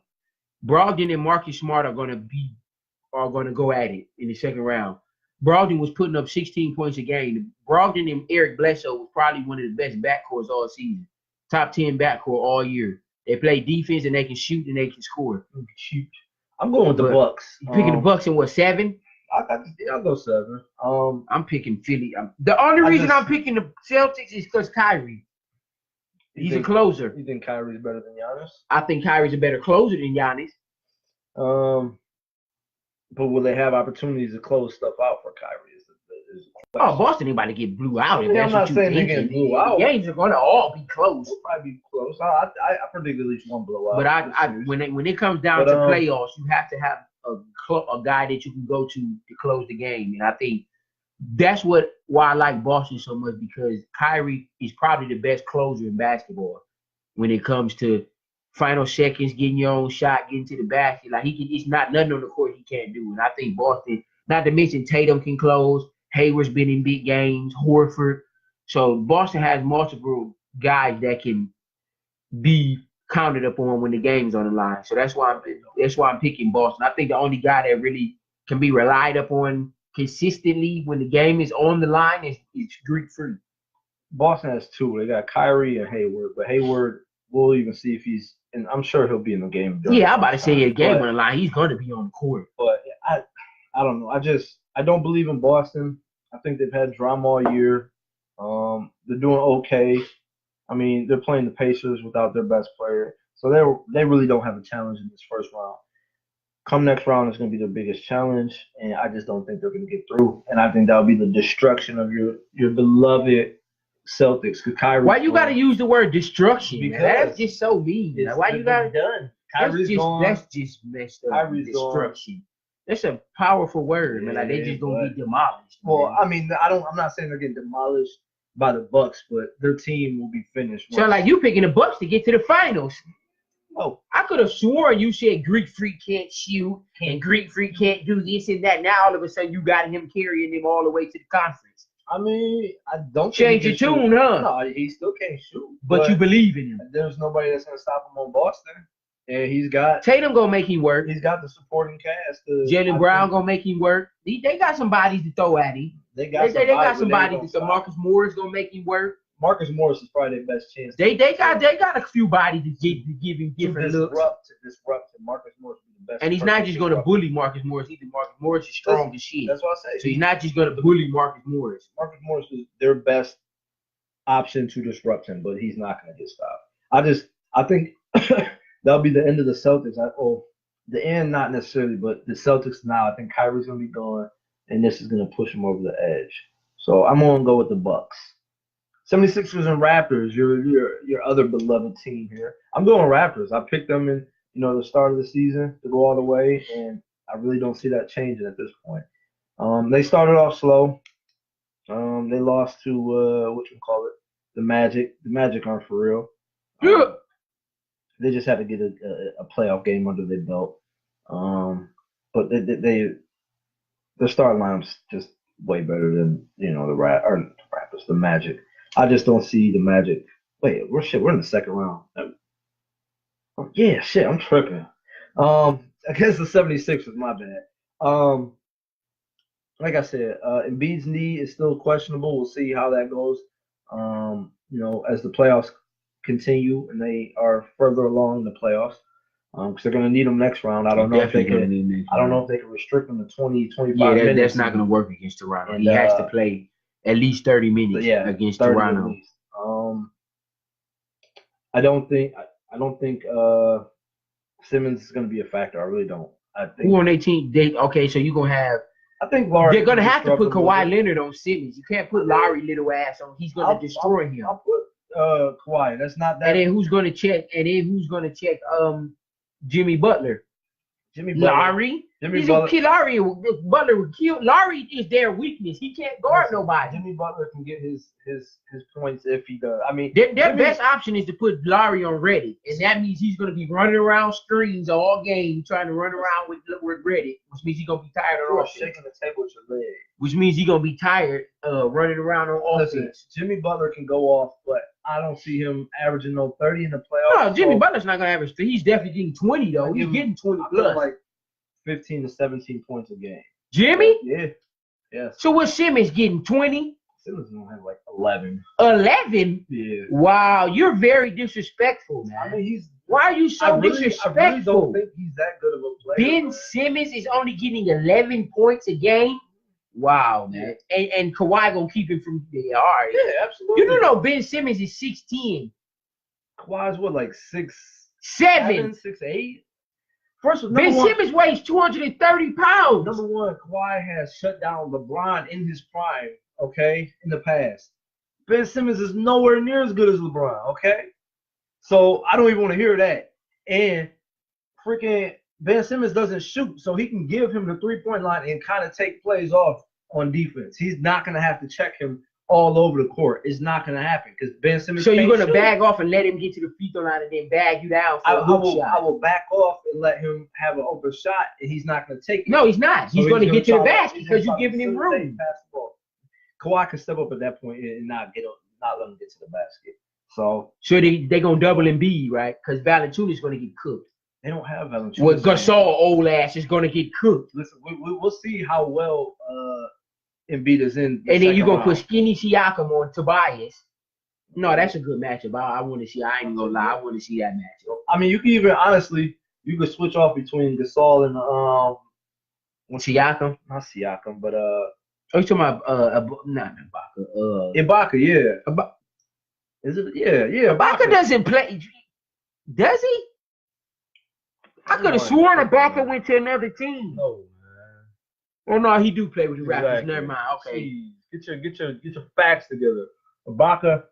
Brogdon and Marcus Smart are gonna go at it in the second round. Brogdon was putting up 16 points a game. Brogdon and Eric Bledsoe was probably one of the best backcourts all season. Top 10 backcourt all year. They play defense and they can shoot and they can score. Shoot. I'm going with the Bucks. You picking the Bucks in what, 7? I'll go 7. I'm picking Philly. The only reason I'm picking the Celtics is because Kyrie. He's a closer. You think Kyrie's better than Giannis? I think Kyrie's a better closer than Giannis. But will they have opportunities to close stuff out for Kyrie? Boston ain't about to get blew out. I'm not saying they're getting blew out. The games are going to all be close. They'll probably be close. I predict at least one blowout. But when it comes down to playoffs, you have to have a guy that you can go to close the game. And I think that's why I like Boston so much, because Kyrie is probably the best closer in basketball when it comes to final seconds, getting your own shot, getting to the basket. Like it's not nothing on the court he can't do. And I think Boston, not to mention Tatum can close. Hayward's been in big games, Horford. So Boston has multiple guys that can be counted upon when the game's on the line. So that's why I'm picking Boston. I think the only guy that really can be relied upon consistently when the game is on the line is Greek Freak. Boston has 2. They got Kyrie and Hayward, but Hayward, we'll even see if he's, and I'm sure he'll be in the game. Yeah, I'm about to say a game on the line. He's going to be on the court. But I don't know. I don't believe in Boston. I think they've had drama all year. They're doing okay. I mean, they're playing the Pacers without their best player. So they really don't have a challenge in this first round. Come next round, it's going to be their biggest challenge, and I just don't think they're going to get through. And I think that'll be the destruction of your beloved Celtics. Why you got to use the word destruction? Because that's just so mean. Why you got done? That's just messed up. Kyrie's destruction. Gone. That's a powerful word, man. Like they just gonna be demolished. Well, man. I mean, I'm not saying they're getting demolished by the Bucks, but their team will be finished. So, like, you picking the Bucks to get to the finals? Oh, I could have sworn you said Greek Freak can't shoot and Greek Freak can't do this and that. Now all of a sudden you got him carrying them all the way to the conference. I mean, I don't change your tune, huh? No, he still can't shoot. But you believe in him. There's nobody that's gonna stop him on Boston. And he's got Tatum gonna make him work. He's got the supporting cast. Jaylen Brown gonna make him work. They got some bodies to throw at him. They got somebody. So Marcus Morris gonna make him work. Marcus Morris is probably their best chance. They got a few bodies to give him different looks. To disrupt, and Marcus Morris will be the best. And he's not just gonna bully Marcus Morris either. Marcus Morris is strong as shit. That's what I say. So he's not just gonna bully Marcus Morris. Marcus Morris is their best option to disrupt him, but he's not gonna get stopped. I think that'll be the end of the Celtics. The end, not necessarily, but the Celtics now. I think Kyrie's gonna be gone, and this is gonna push him over the edge. So I'm gonna go with the Bucks. 76ers and Raptors, your other beloved team here. I'm going Raptors. I picked them in the start of the season to go all the way, and I really don't see that changing at this point. They started off slow. They lost to the Magic. The Magic aren't for real. They just had to get a playoff game under their belt. But their starting lineup's just way better than the Raptors, the Magic. I just don't see the Magic. Wait, we're in the second round. Yeah, shit, I'm tripping. Against the 76ers, my bad. Like I said, Embiid's knee is still questionable. We'll see how that goes. As the playoffs continue and they are further along in the playoffs, because they're going to need them next round. I don't know if they can restrict them to 20, 25 minutes. Yeah, that's not going to work against Toronto. He has to play at least 30 minutes against Toronto. I don't think Simmons is going to be a factor. I really don't. I think who on their team? So you're going to have. I think Larry. They're going to have to put Kawhi Leonard on Simmons. You can't put Lowry little ass on. He's going to destroy him. I'll put Kawhi. That's not that. And then who's going to check? Jimmy Butler. Lowry. Lowry. Butler would kill. Lowry is their weakness. He can't guard nobody. Jimmy Butler can get his points if he does. I mean, their best option is to put Lowry on Reddit, and that means he's going to be running around screens all game, trying to run around with Reddit, which means he's going to be tired on offense. Shaking the table with your leg. Which means he's going to be tired running around on offense. Jimmy Butler can go off, but I don't see him averaging no 30 in the playoffs. No, Jimmy Butler's not going to average 30. He's definitely getting 20, though. He's getting 20 plus. Like 15 to 17 points a game. Jimmy? Yeah. Yes. So what's Simmons getting? 20? Simmons gonna have like 11. 11? Yeah. Wow, you're very disrespectful, man. I mean, why are you so disrespectful? I really don't think he's that good of a player. Ben Simmons is only getting 11 points a game. Wow, man. And Kawhi gonna keep him from all right. Yeah, absolutely. You don't know Ben Simmons is 6'10". Kawhi's what, like 6'7", 6'8"? Ben Simmons weighs 230 pounds. Number one, Kawhi has shut down LeBron in his prime, okay, in the past. Ben Simmons is nowhere near as good as LeBron, okay? So I don't even want to hear that. And freaking Ben Simmons doesn't shoot, so he can give him the three-point line and kind of take plays off on defense. He's not going to have to check him all over the court. It's not going to happen because Ben Simmons. So you're going to bag off and let him get to the free throw line and then bag you down for a hook shot. I will back off and let him have an open shot, and he's not going to take it. No, he's not. He's going to get to the basket because you're giving him room. Kawhi can step up at that point and not let him get to the basket. So they're going to double Embiid, right? Because Valanciunas is going to get cooked. They don't have Valanciunas. Well, Gasol, old ass, is going to get cooked. Listen, we'll see how well Embiid is in. And then you're going to put Skinny Siakam on Tobias. No, that's a good matchup. I want to see. I ain't going to lie. I want to see that matchup. I mean, you can even, honestly, you could switch off between Gasol and Siakam? Not Siakam, but oh, you talking about not Ibaka. Ibaka, yeah. Is it? Yeah. Ibaka doesn't play. Does he? I could have sworn Ibaka went to another team. No, man. Oh no, he do play with the Raptors. Never mind. Okay. Jeez. Get your facts together. Ibaka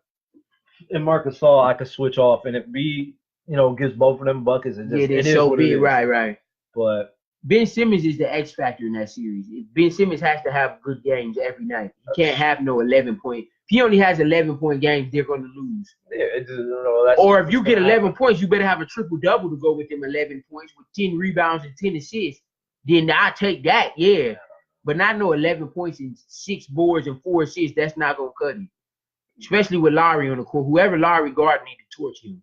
and Marc Gasol, I could switch off, and if B, gives both of them buckets, it is so be right. But Ben Simmons is the X factor in that series. Ben Simmons has to have good games every night. He can't have no 11-point. If he only has 11-point games, they're going to lose. Yeah, or if you get 11 points, you better have a triple-double to go with them 11 points with 10 rebounds and 10 assists. Then I take that, yeah. But not no 11 points and 6 boards and 4 assists. That's not going to cut it. Especially with Lowry on the court. Whoever Lowry guard need to torch him.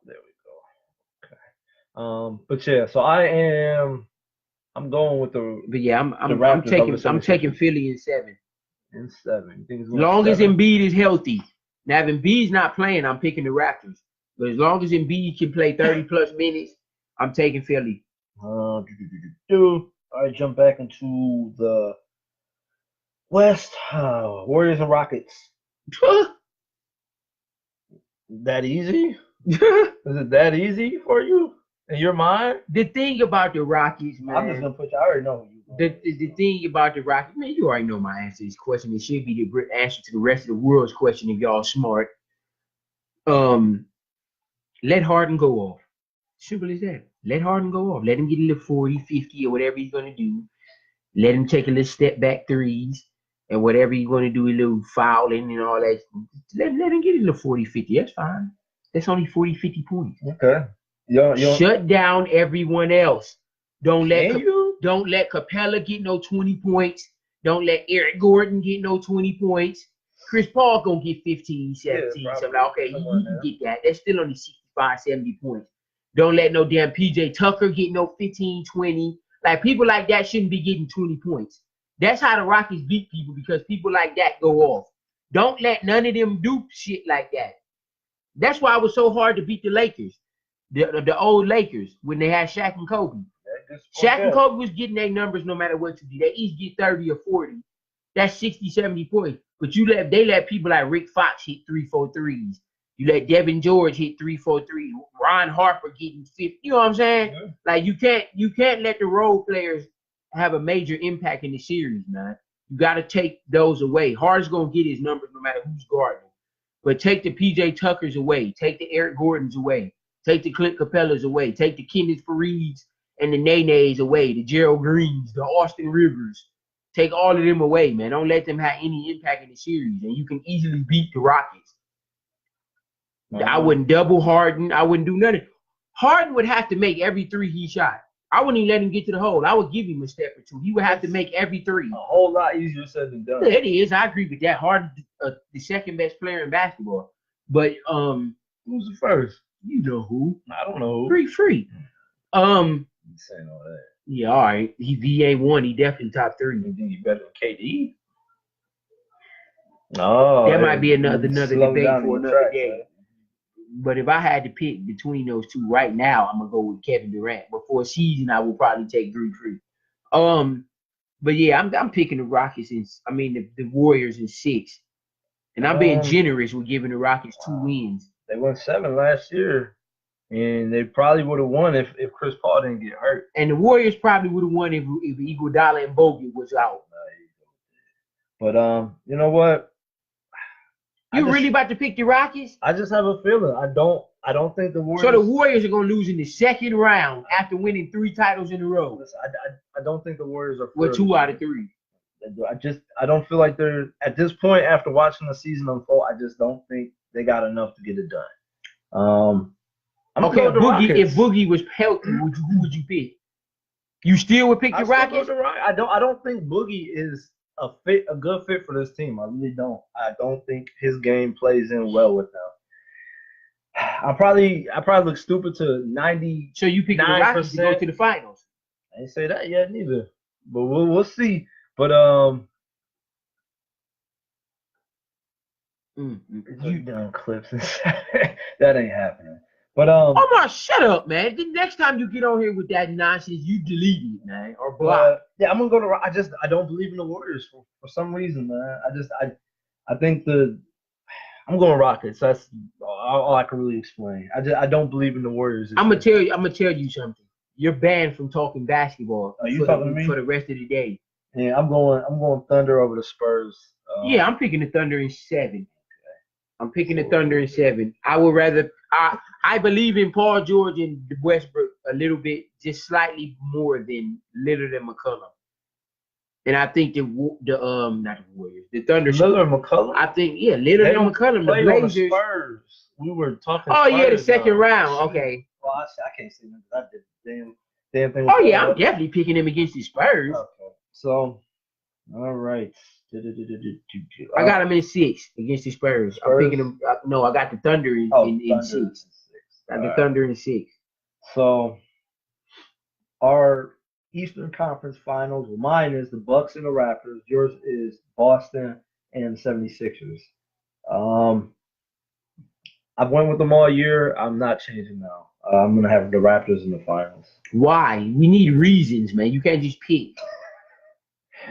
There we go. Okay. But yeah, so I'm I'm going with the yeah, I'm Raptors over I'm 76ers. taking Philly in 7. In 7. You think it's As going long as 7? Embiid is healthy. Now, if Embiid's not playing, I'm picking the Raptors. But as long as Embiid can play 30 plus minutes, I'm taking Philly. All right, jump back into the West. Warriors and Rockets. That easy? Is it that easy for you in your mind? The thing about the Rockets, man. I'm just gonna put you. I already know who you. The thing about the Rockets, man, you already know my answer to this question. It should be the answer to the rest of the world's question if y'all smart. Let Harden go off. Simple as that. Let Harden go off. Let him get a little 40, 50, or whatever he's gonna do. Let him take a little step back threes and whatever he's gonna do, a little fouling and all that. Let him get a little 40, 50. That's fine. That's only 40, 50 points. Okay. Shut down everyone else. Don't Can let Capella get no 20 points. Don't let Eric Gordon get no 20 points. Chris Paul gonna get 15, 17. So like, okay, he can get that. That's still only 65, 70 points. Don't let no damn PJ Tucker get no 15, 20. Like people like that shouldn't be getting 20 points. That's how the Rockets beat people, because people like that go off. Don't let none of them do shit like that. That's why it was so hard to beat the Lakers, the old Lakers, when they had Shaq and Kobe. Shaq and Kobe was getting their numbers no matter what you do. They each get 30 or 40. That's 60, 70 points. But they let people like Rick Fox hit 3-4 threes. You let Devin George hit 3-4 threes. Ron Harper getting 50. You know what I'm saying? Yeah. Like you can't let the role players have a major impact in the series, man. You got to take those away. Harden's gonna get his numbers no matter who's guarding. But take the PJ Tuckers away. Take the Eric Gordons away. Take the Clint Capellas away. Take the Kenneth Farieds and the Nenes away. The Gerald Greens, the Austin Rivers. Take all of them away, man. Don't let them have any impact in the series, and you can easily beat the Rockets. I wouldn't double Harden. I wouldn't do nothing. Harden would have to make every three he shot. I wouldn't even let him get to the hole. I would give him a step or two. He would have to make every three. A whole lot easier said than done. It is. I agree with that. Harden, the second best player in basketball. But who's the first? You know who? I don't know who. Free. You saying all that? Yeah, all right. He ain't one. He definitely top 3. You think he's better than KD? Oh, that might be another debate for another day. Right? But if I had to pick between those two right now, I'm gonna go with Kevin Durant. But for a season, I will probably take Drew Free. But yeah, I'm picking the Rockets the Warriors in 6, and I'm being generous with giving the Rockets 2 wins. They won 7 last year, and they probably would have won if Chris Paul didn't get hurt. And the Warriors probably would have won if Iguodala and Bogut was out. But you know what? You really about to pick the Rockets? I just have a feeling. I don't think the Warriors. So the Warriors are gonna lose in the second round after winning 3 titles in a row. I don't think the Warriors are. Well, 2 out of 3. I don't feel like they're at this point after watching the season unfold. I just don't think they got enough to get it done. Okay, if Boogie was healthy, who would you pick? You still would pick the Rockets? I don't think Boogie is a good fit for this team. I really don't. I don't think his game plays in well with them. I probably look stupid to 90. So you pick the Rockets to go to the finals? I didn't say that yet neither, but we'll see. But you done Clips that ain't happening. But Omar, shut up, man. The next time you get on here with that nonsense, you delete it, man, or block. Yeah, I'm gonna go to. I don't believe in the Warriors for some reason, man. I think I'm going Rockets. That's all I can really explain. I don't believe in the Warriors. I'm gonna tell you something. You're banned from talking basketball for the rest of the day. Yeah, I'm going Thunder over the Spurs. Yeah, I'm picking the Thunder in 7. I'm picking the Thunder in 7. I would rather. I believe in Paul George and Westbrook a little bit, just slightly more than Lillard and McCollum. And I think not the Warriors, the Thunder. Lillard and McCollum. I think Lillard and McCollum. The Blazers. The Spurs. We were talking. Oh yeah, the second round. Okay. Well, I can't say that. I did damn thing. Oh yeah, I'm definitely picking them against the Spurs. Okay. So, all right. I got them in 6 against the Spurs. I'm picking them. No, I got the Thunder in 6. Got the Thunder in 6. So, our Eastern Conference Finals. Well, mine is the Bucks and the Raptors. Yours is Boston and the 76ers. Um, I've went with them all year. I'm not changing now. I'm gonna have the Raptors in the finals. Why? We need reasons, man. You can't just pick.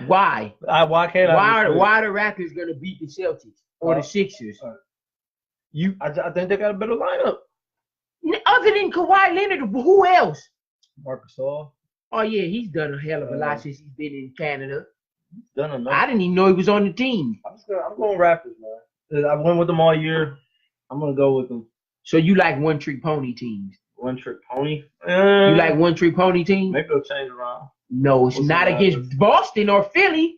Why? Why can't I? Why are the Raptors gonna beat the Celtics or the Sixers? I think they got a better lineup. Other than Kawhi Leonard, who else? Marc Gasol. Oh yeah, he's done a hell of a lot since he's been in Canada. Done enough. I didn't even know he was on the team. I'm going Raptors, man. I went with them all year. I'm gonna go with them. So you like one-trick pony teams? One-trick pony? You like one-trick pony teams? Maybe they'll change around. No, it's not against Boston or Philly.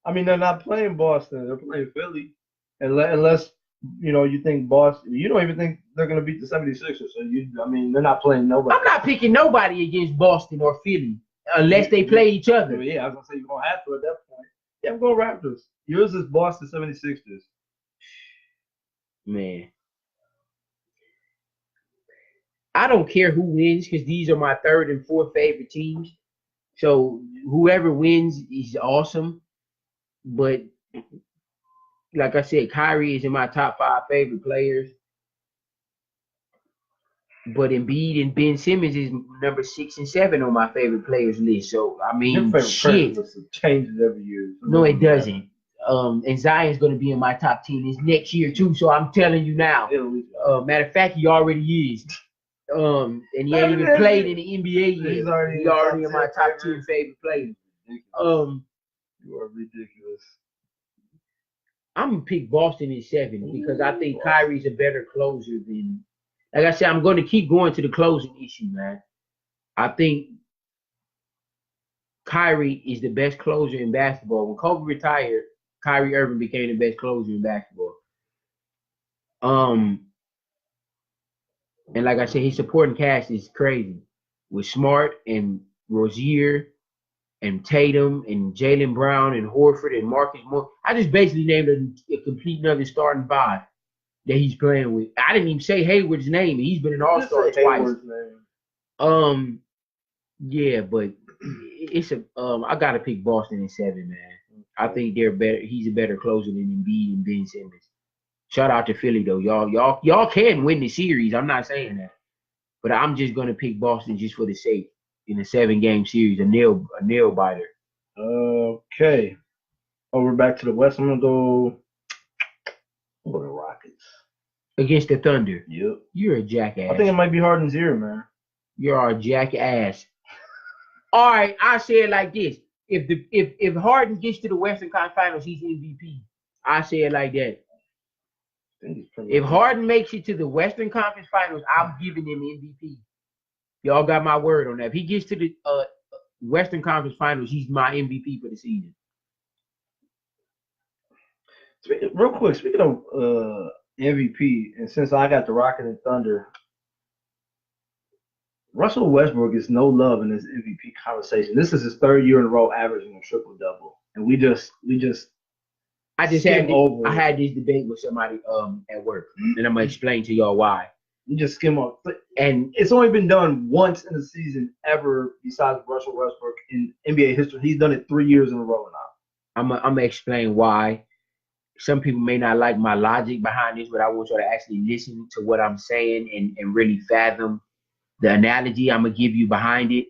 I mean, they're not playing Boston. They're playing Philly. Unless you think Boston. You don't even think they're gonna beat the 76ers. So they're not playing nobody. I'm not picking nobody against Boston or Philly unless they play each other. Yeah, I was gonna say you're gonna have to at that point. Yeah, I'm going Raptors. Yours is Boston 76ers. Man, I don't care who wins because these are my third and fourth favorite teams. So whoever wins is awesome. But like I said, Kyrie is in my top 5 favorite players. But Embiid and Ben Simmons is number 6 and 7 on my favorite players list. So I mean, shit changes every year. No, it doesn't. And Zion's going to be in my top 10 this next year too. So I'm telling you now. Matter of fact, he already is. And he ain't even played in the NBA yet. He's already in my top 10 favorite players. You are ridiculous. I'm gonna pick Boston in 7 because I think Kyrie's a better closer than. Like I said, I'm going to keep going to the closing issue, man. I think Kyrie is the best closer in basketball. When Kobe retired, Kyrie Irving became the best closer in basketball. And like I said, his supporting cast is crazy. With Smart and Rozier and Tatum and Jaylen Brown and Horford and Marcus Morris. I just basically named a complete another starting 5 that he's playing with. I didn't even say Hayward's name. He's been an all-star twice. Yeah, but it's I gotta pick Boston in 7, man. I think they're better. He's a better closer than Embiid and Ben Simmons. Shout out to Philly though, y'all can win the series. I'm not saying that, but I'm just gonna pick Boston just for the sake in a 7-game series, a nail biter. Okay, over back to the West. I'm gonna go the Rockets against the Thunder. Yep, you're a jackass. I think it might be Harden's year, man. You're a jackass. All right, I say it like this: if Harden gets to the Western Conference Finals, he's MVP. I say it like that. If Harden makes it to the Western Conference Finals, I'm giving him MVP. Y'all got my word on that. If he gets to the Western Conference Finals, he's my MVP for the season. Real quick, speaking of MVP, and since I got the Rocket and Thunder, Russell Westbrook is no love in this MVP conversation. This is his 3rd year in a row averaging a triple-double, and I had this debate with somebody at work, and I'm gonna explain to y'all why. You just skim up, and it's only been done once in a season ever, besides Russell Westbrook in NBA history. He's done it 3 years in a row now. I'm gonna explain why. Some people may not like my logic behind this, but I want you to actually listen to what I'm saying and really fathom the analogy I'm gonna give you behind it.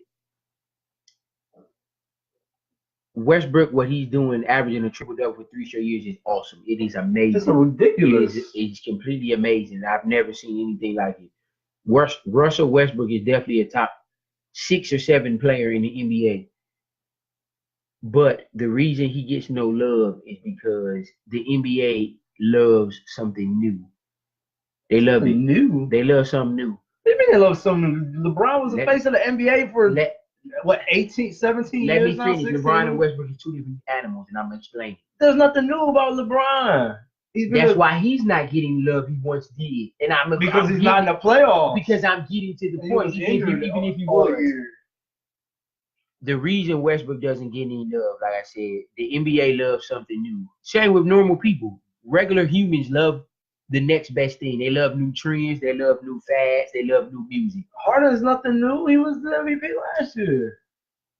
Westbrook, what he's doing, averaging a triple-double for 3 straight years is awesome. It is amazing. It's ridiculous. It's completely amazing. I've never seen anything like it. Russell Westbrook is definitely a top 6 or 7 player in the NBA. But the reason he gets no love is because the NBA loves something new. They love it. New? They love something new. What do you mean they love something new? LeBron was the face of the NBA for... 17 years now? Let me finish. 16? LeBron and Westbrook are 2 different animals, and I'm going to explain. There's nothing new about LeBron. That's why he's not getting love he once did. And because he's not in the playoffs. Because I'm getting to the point. Even if he was. The reason Westbrook doesn't get any love, like I said, the NBA loves something new. Same with normal people. Regular humans love the next best thing. They love new trends. They love new fads. They love new music. Harden is nothing new. He was the MVP last year.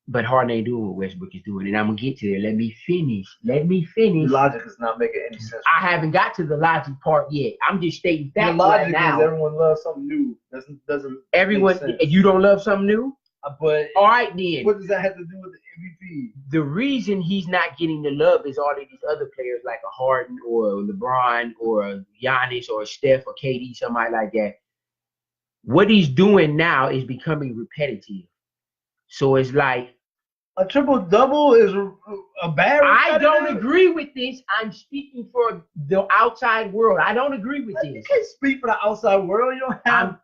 But Harden ain't doing what Westbrook is doing, and I'm gonna get to there. Let me finish. The logic is not making any sense. I haven't got to the logic part yet. I'm just stating The facts logic right now. is everyone loves something new. Doesn't Everyone, make sense. you don't love something new? But All right, then. what does that have to do with the MVP? The reason he's not getting the love is all of these other players like a Harden or a LeBron or a Giannis or a Steph or KD, somebody like that. What he's doing now is becoming repetitive. So it's like, a triple-double is a bad. I don't agree with this. I'm speaking for the outside world. I don't agree with You this. can't speak for the outside world. You don't have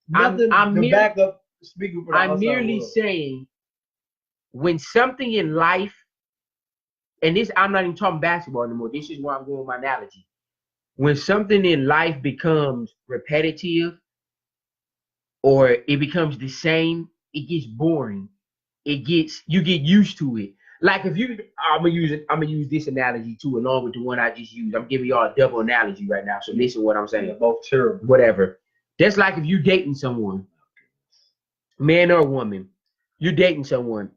nothing to back up speaking for the outside world. I'm merely saying when something in life, and this, I'm not even talking basketball anymore. This is where I'm going with my analogy. When something in life becomes repetitive or it becomes the same, it gets boring. You get used to it. Like if you, I'm gonna use this analogy too, along with the one I just used. I'm giving y'all a double analogy right now. So listen to what I'm saying. They're both terrible. Whatever. That's like if you dating someone, man or woman, you're dating someone,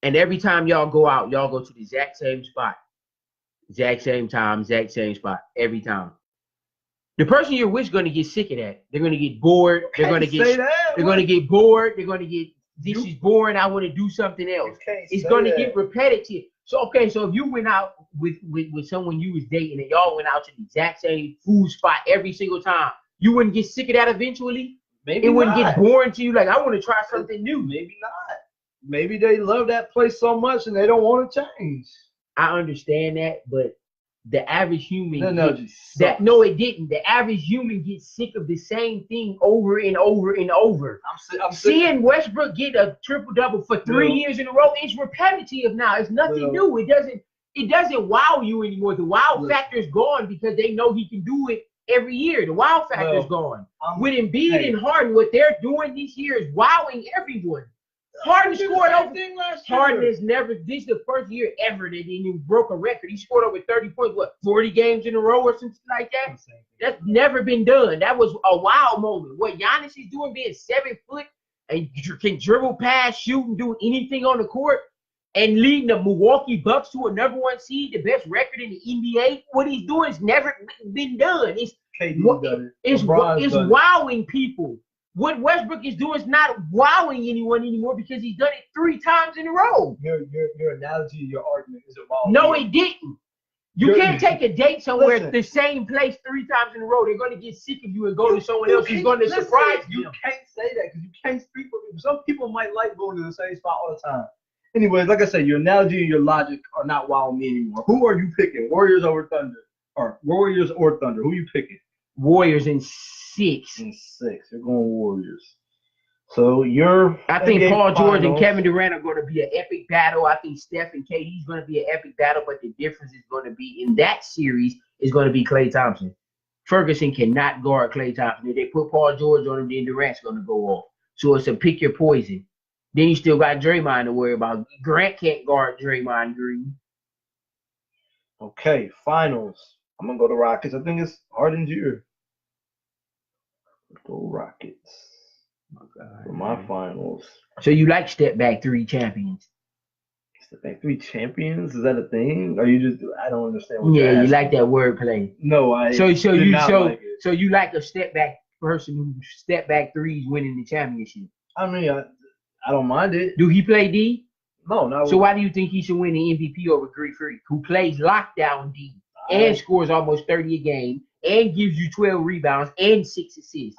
and every time y'all go out, y'all go to the exact same spot, exact same time, exact same spot, every time. The person you're with is gonna get sick of that. They're gonna get bored. They're gonna get bored. They're gonna get, this is boring. I want to do something else. It's going to get repetitive. So, okay, so if you went out with someone you was dating and y'all went out to the exact same food spot every single time, you wouldn't get sick of that eventually? Maybe it wouldn't get boring to you. Like, I want to try something new. Maybe not. Maybe they love that place so much and they don't want to change. I understand that, but the average human no, it didn't. The average human gets sick of the same thing over and over and over. I'm seeing Westbrook get a triple-double for 3 years in a row. It's repetitive now. It's nothing new. It doesn't wow you anymore. The wow factor is gone because they know he can do it every year. The wow factor is gone. With Embiid and Harden, what they're doing this year is wowing everyone. Harden scored over. Harden has never. This is the first year ever that he broke a record. He scored over 30 points. What, 40 games in a row or something like that? That's never been done. That was a wow moment. What Giannis is doing, being 7 foot and can dribble, pass, shoot, and do anything on the court, and leading the Milwaukee Bucks to a #1 seed, the best record in the NBA. What he's doing has never been done. It's wowing people. What Westbrook is doing is not wowing anyone anymore because he's done it 3 times in a row. Your analogy, your argument is wowing. No, it didn't. You can't take a date somewhere at the same place 3 times in a row. They're going to get sick of you and go to someone else who's going to surprise you. You can't say that because you can't speak for people. Some people might like going to the same spot all the time. Anyways, like I said, your analogy and your logic are not wowing me anymore. Who are you picking? Warriors over Thunder? Or Warriors or Thunder? Who are you picking? Warriors in 6. You're going Warriors. So I think Paul George and Kevin Durant are going to be an epic battle. I think Steph and KD is going to be an epic battle, but the difference is going to be in that series is going to be Klay Thompson. Ferguson cannot guard Klay Thompson. If they put Paul George on him, then Durant's going to go off. So it's a pick your poison. Then you still got Draymond to worry about. Grant can't guard Draymond Green. Okay, finals. I'm going to go to Rockets. I think it's Harden's year. Go Rockets. Oh my God, for my finals. So you like step back 3 champions? Step back 3 champions? Is that a thing? Or you just? I don't understand. What you like that wordplay. No, I. So you like a step back person who step back 3s winning the championship? I mean, I don't mind it. Do he play D? No, not. So why do you think he should win the MVP over Greek Freak, who plays lockdown D and scores almost 30 a game? And gives you 12 rebounds and 6 assists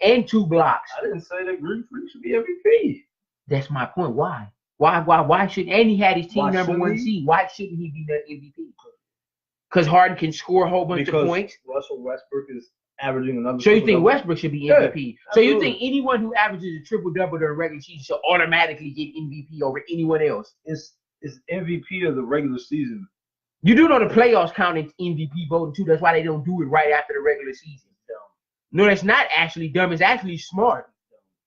and 2 blocks. I didn't say that Greek Freak should be MVP. That's my point. Why? Why should? And he had his team #1 seed. Why shouldn't he be the MVP? Because Harden can score a whole bunch of points. Russell Westbrook is averaging another. So you think Westbrook should be MVP? So you think anyone who averages a triple-double during regular season should automatically get MVP over anyone else? It's MVP of the regular season. You do know the playoffs count in MVP voting too. That's why they don't do it right after the regular season. No, that's not actually dumb. It's actually smart.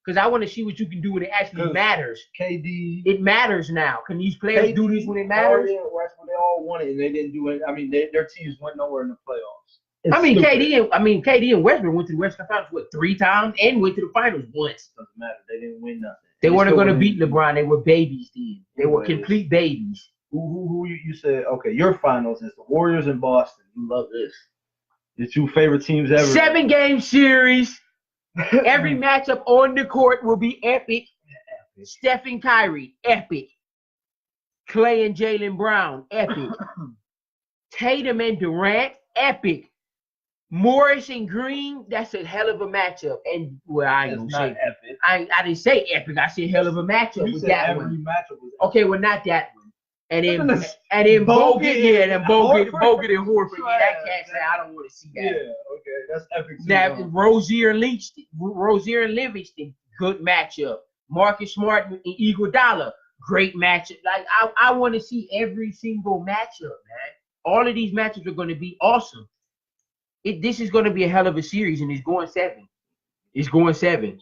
Because I want to see what you can do when it actually matters. KD. It matters now. Can these players do this when it matters? Westbrook, they all won it and they didn't do it. I mean, their teams went nowhere in the playoffs. KD and Westbrook went to the Western Conference 3 times and went to the finals once. Doesn't matter. They didn't win nothing. They weren't still going to wouldn't- beat LeBron. They were babies then. They were Anyways. complete babies. Who you said? Okay, your finals is the Warriors in Boston. You love this. Your two favorite teams ever. 7-game series. Every matchup on the court will be epic. Steph and Kyrie, epic. Clay and Jaylen Brown, epic. Tatum and Durant, epic. Morris and Green, that's a hell of a matchup. And well, I ain't It's gonna not say epic. I didn't say epic. I said hell of a matchup You with said that every one. matchup was Okay, well not that one. And then Bogut Bogut, and Bogut and Horford. Horford. Yeah, that Trash. cat said I don't want to see that. Yeah, okay, that's epic. too, Now though. Rozier and Livingston, good matchup. Marcus Smart and Iguodala, great matchup. Like I want to see every single matchup, man. All of these matchups are going to be awesome. This is going to be a hell of a series, and it's going 7. It's going 7.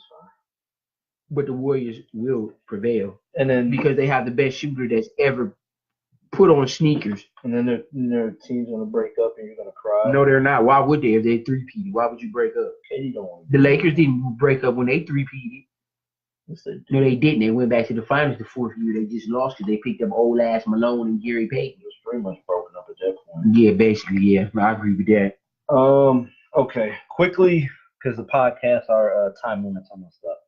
But the Warriors will prevail And then because they have the best shooter that's ever put on sneakers. and then their team's gonna break up and you're gonna cry. No, they're not. Why would they if they three-peated? Why would you break up? KD don't want to. The Lakers didn't break up when they three-peated. Yes, they do. No, they didn't. They went back to the finals the 4th year. They just lost because they picked up old ass Malone and Gary Payton. It was pretty much broken up at that point. Yeah, basically, yeah. I agree with that. Okay, quickly because the podcasts are time limits on this stuff.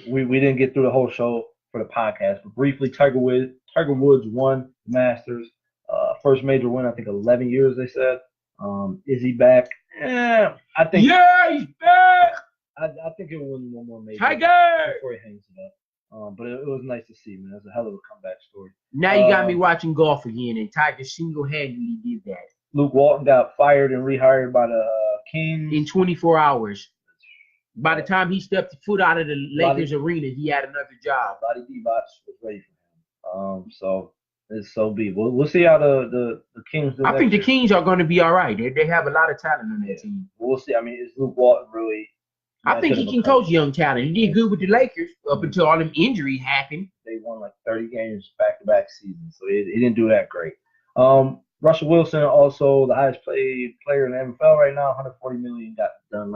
We didn't get through the whole show for the podcast, but briefly, Tiger Woods won the Masters, first major win, I think 11 years they said. Is he back? I think. Yeah, he's back. I think he'll win one more major Tiger. before he hangs it up. But it was nice to see, man. It was a hell of a comeback story. Now you got me watching golf again, and Tiger single-handedly did that Luke Walton got fired and rehired by the Kings. in 24 hours. By the time he stepped foot out of the Lakers arena, he had another job. Lottie Divac was ready for him. So it's so be. We'll see how the Kings do. I think the next year. Kings are going to be all right. They have a lot of talent on that team. We'll see. I mean, is Luke Walton really? I think he can coach young talent. He did good with the Lakers up until all them injuries happened. They won like 30 games back-to-back seasons, so he didn't do that great. Russell Wilson, also the highest paid player in the NFL right now, $140 million got done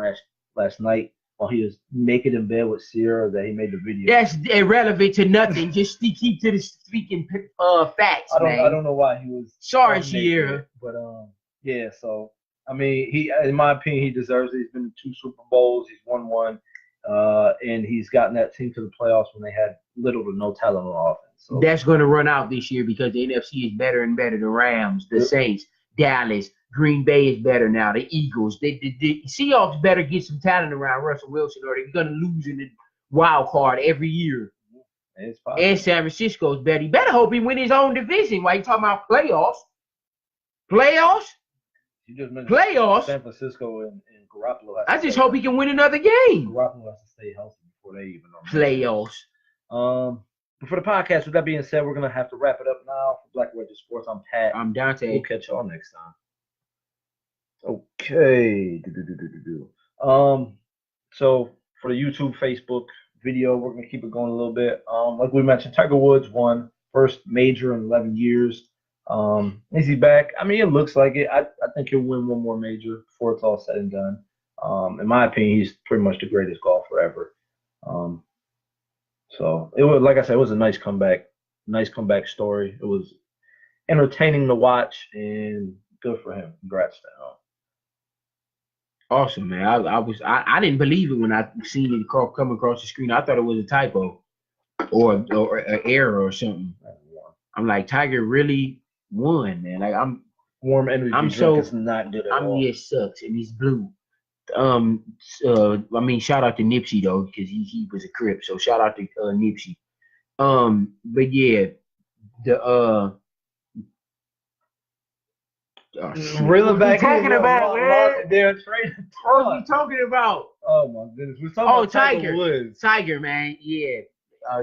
last night while he was naked in bed with Sierra. That he made the video. That's irrelevant to nothing. Just keep to the speaking facts, man. I don't know why he was. Sorry, naked, Sierra. But yeah. So I mean, in my opinion, he deserves it. He's been to 2 Super Bowls. He's won one, and he's gotten that team to the playoffs when they had little to no talent on offense. So That's going to run out this year because the NFC is better and better. The Rams, the Saints, Dallas, Green Bay is better now. The Eagles, the Seahawks better get some talent around Russell Wilson, or they're going to lose in the wild card every year. it's possible. And San Francisco's better. He better hope he win his own division. Why you talking about playoffs? Playoffs? You just mentioned Playoffs? San Francisco and Garoppolo. I just hope he can win another game. Garoppolo has to stay healthy before they even know. Playoffs. But for the podcast, with that being said, we're gonna have to wrap it up now. For Black Wedge Sports, I'm Pat. I'm Dante. We'll catch y'all next time. Okay. So for the YouTube, Facebook video, we're gonna keep it going a little bit. Like we mentioned, Tiger Woods won first major in 11 years. Is he back? I mean, it looks like it. I think he'll win one more major before it's all said and done. In my opinion, he's pretty much the greatest golfer ever. So it was, like I said, it was a nice comeback story. It was entertaining to watch and good for him. Congrats to him. Awesome, man. I didn't believe it when I seen it come across the screen. I thought it was a typo or an error or something. I'm like, Tiger really won, man. Like Warm energy drink is not good at all. it sucks and he's blue. I mean, shout out to Nipsey though, because he was a Crip. So shout out to Nipsey. But yeah, Reeling back talking in, about, man? They're trading. What are we talking about? Oh my goodness, we're talking about Tiger Woods. Tiger, man. Yeah,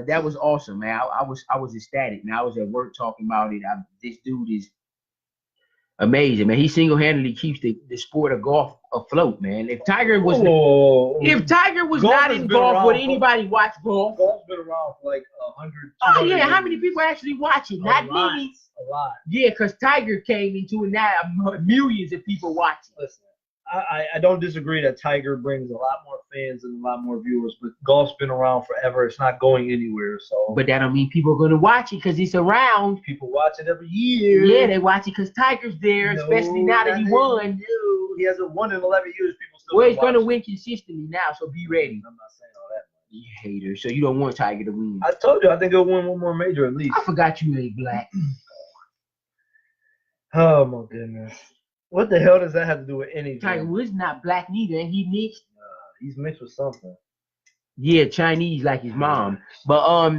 that was awesome, man. I was ecstatic. Man, I was at work talking about it. This dude is amazing, man. He single-handedly keeps the sport of golf afloat, man. If Tiger was not in golf, would anybody watch golf? Golf's been around for like 100. Oh yeah, how many people actually watch it? Not many. A lot. Yeah, because Tiger came into it now. Millions of people watch it. Listen, I don't disagree that Tiger brings a lot more fans and a lot more viewers. But golf's been around forever. It's not going anywhere. So, But that don't mean people are gonna watch it because it's around. people watch it every year. Yeah, they watch it because Tiger's there, especially now that he won. He hasn't won in 11 years. People still. Well, he's watch gonna it. win consistently now, so be ready. I'm not saying all that. You hater. So you don't want Tiger to win. I told you, I think he'll win one more major at least. I forgot you ain't black. Oh my goodness. What the hell does that have to do with anything? Tiger Woods not black neither, and he mixed. He's mixed with something. Yeah, Chinese like his mom. But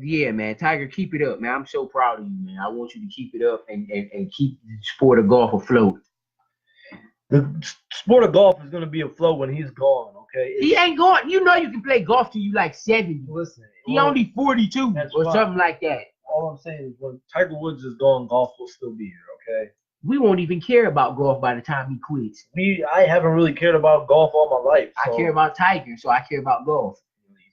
yeah, man, Tiger, keep it up, man. I'm so proud of you, man. I want you to keep it up and keep the sport of golf afloat. The sport of golf is gonna be afloat when he's gone. Okay. He ain't going. You know you can play golf till you like 70. Listen. He only 42 or fine. something like that. All I'm saying is when Tiger Woods is gone, golf will still be here. Okay. We won't even care about golf by the time he quits. I haven't really cared about golf all my life. I so care about Tiger, so I care about golf.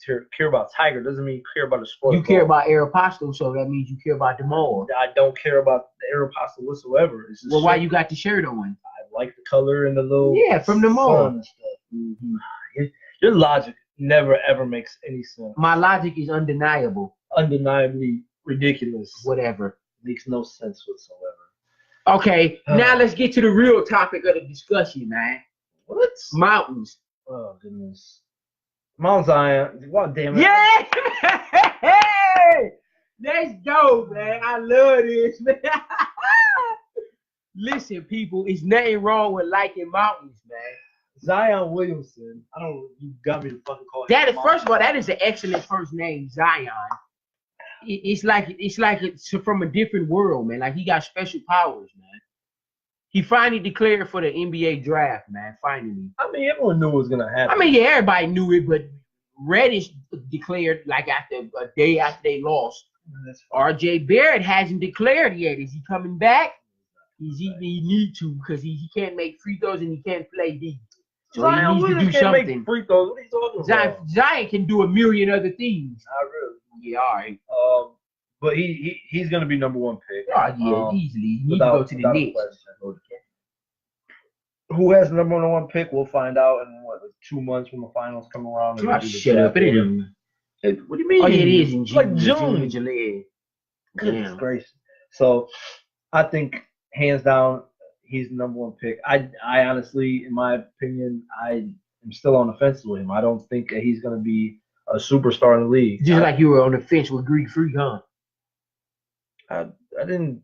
You care about Tiger doesn't mean you care about the sport. You of care golf. about Aeropostale, so that means you care about them all. I don't care about the Aeropostale whatsoever. It's just Well, why you got the shirt on? I like the color and the little From the mall. sun and stuff. Mm-hmm. Your logic never ever makes any sense. My logic is undeniable. Undeniably ridiculous. Whatever. Makes no sense whatsoever. Okay, now let's get to the real topic of the discussion, man. What? Mountains. Oh goodness. Mount Zion. God damn it. Yeah! Hey! Let's go, man. I love this, man. Listen, people, it's nothing wrong with liking mountains, man. Zion Williamson. You got me to fucking call him. That is, first of all, that is an excellent first name, Zion. It's like it's from a different world, man. Like he got special powers, man. He finally declared for the NBA draft, man. Finally. I mean, everyone knew it was gonna happen. I mean, yeah, everybody knew it, but Reddish declared like after a day after they lost. RJ Barrett hasn't declared yet. Is he coming back? He need to because he can't make free throws and he can't play D. So Zion he needs to do can't something. make free throws. What are you talking about? Zion can do a million other things. Not really. Yeah, all right. But he's gonna be number one pick. Oh, yeah, easily. You need to go to the Knicks. Who has the number one pick? We'll find out in 2 months when the finals come around. Oh, shut up. It ain't. What do you mean? Oh, yeah, it is in June. Like June. July. Goodness gracious. So I think hands down he's the number one pick. I honestly, in my opinion, I am still on the fence with him. I don't think that he's gonna be a superstar in the league. Just like you were on the fence with Greek Freak, huh? I didn't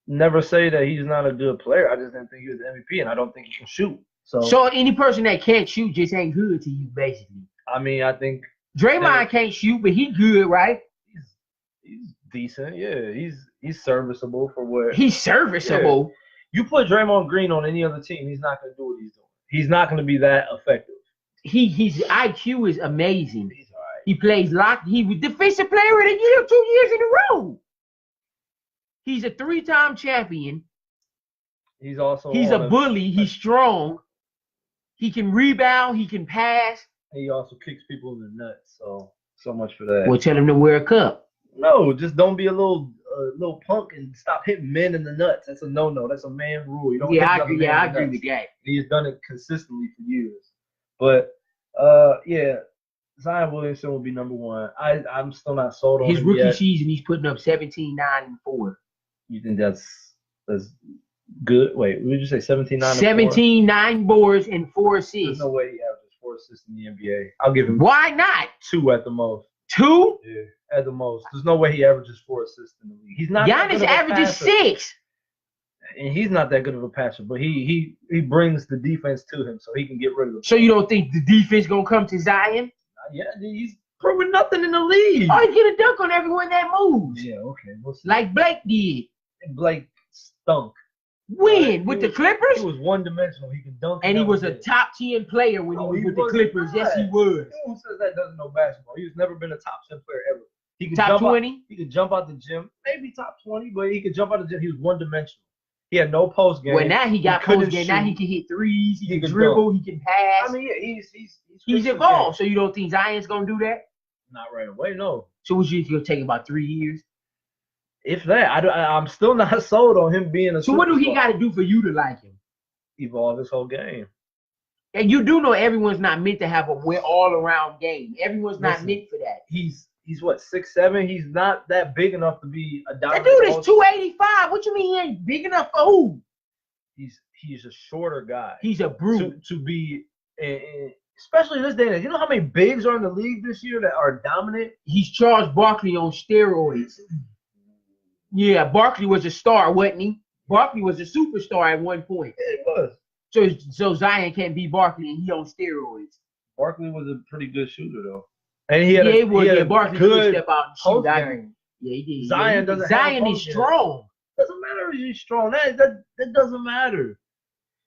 never say that he's not a good player. I just didn't think he was the MVP, and I don't think he can shoot. So any person that can't shoot just ain't good to you, basically. I mean, I think Draymond can't shoot, but he good, right? he's decent. Yeah, he's serviceable for where he's serviceable. Yeah. You put Draymond Green on any other team, he's not gonna do what he's doing. He's not gonna be that effective. His IQ is amazing. He's all right. He plays locked. He was defensive player of the year 2 years in a row. He's a 3-time champion. He's a bully. He's strong. He can rebound. He can pass. He also kicks people in the nuts. So much for that. Well, tell him to wear a cup. No, just don't be a little punk and stop hitting men in the nuts. That's a no. That's a man rule. You don't. I agree with that. He's done it consistently for years. But yeah, Zion Williamson will be number one. I'm still not sold on his him rookie yet. season. He's putting up 17, 9, and 4. You think that's good? Wait, what did you say? 17, 9, 17, 9 boards and 4 assists. There's no way he averages 4 assists in the NBA. I'll give him. Why not? 2 at the most. 2? Yeah, at the most. There's no way he averages 4 assists in the league. He's not. Giannis averages 6. And he's not that good of a passer, but he brings the defense to him, so he can get rid of them. So you don't think the defense gonna come to Zion? Yeah, he's proven nothing in the league. Oh, he get a dunk on everyone that moves. Yeah, okay. We'll see. Like Blake did. Blake stunk. When? With the Clippers? He was one-dimensional. He could dunk. And he was a top 10 player when he was with the Clippers. Not. Yes, he was. Who says that doesn't know basketball? He's never been a top 10 player ever. He could top 20? He could jump out the gym. Maybe top 20, but he could jump out the gym. He was one-dimensional. He had no post game. Well, now he got post game. Now he can hit threes. He can dribble. He can pass. I mean, yeah, he's evolved. So you don't think Zion's gonna do that? Not right away, no. So what you think it'll take about 3 years? If that, I'm still not sold on him being a. So what do he got to do for you to like him? Evolve his whole game. And you do know everyone's not meant to have a all-around game. Everyone's not Listen, meant for that. He's what, 6'7"? He's not that big enough to be a That dominant. dude is 285. What you mean he ain't big enough for who? He's a shorter guy. He's a brute. To be, especially this day and age. You know how many bigs are in the league this year that are dominant? He's Charles Barkley on steroids. Yeah, Barkley was a star, wasn't he? Barkley was a superstar at one point. Yeah, he was. So Zion can't be Barkley and he on steroids. Barkley was a pretty good shooter though. And he had Barkley could step out and shoot. Yeah, he did. Zion doesn't. Zion is strong. Doesn't matter if he's strong. That doesn't matter.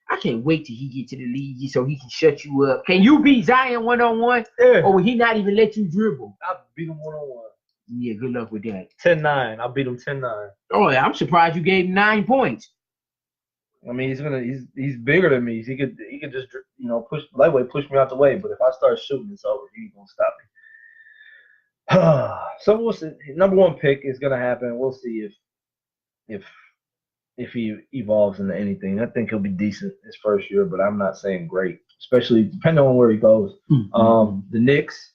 I can't wait till he get to the league so he can shut you up. Can you beat Zion 1-on-1? Yeah. Or will he not even let you dribble? I'll beat him 1-on-1. Yeah, good luck with that. 10-9. I'll beat him 10-9. Oh yeah, I'm surprised you gave him 9 points. I mean, he's bigger than me. He could just push lightweight, push me out the way. But if I start shooting, it's over. He ain't gonna stop me. So we'll see. Number 1 pick is gonna happen. We'll see if he evolves into anything. I think he'll be decent his first year, but I'm not saying great, especially depending on where he goes. The Knicks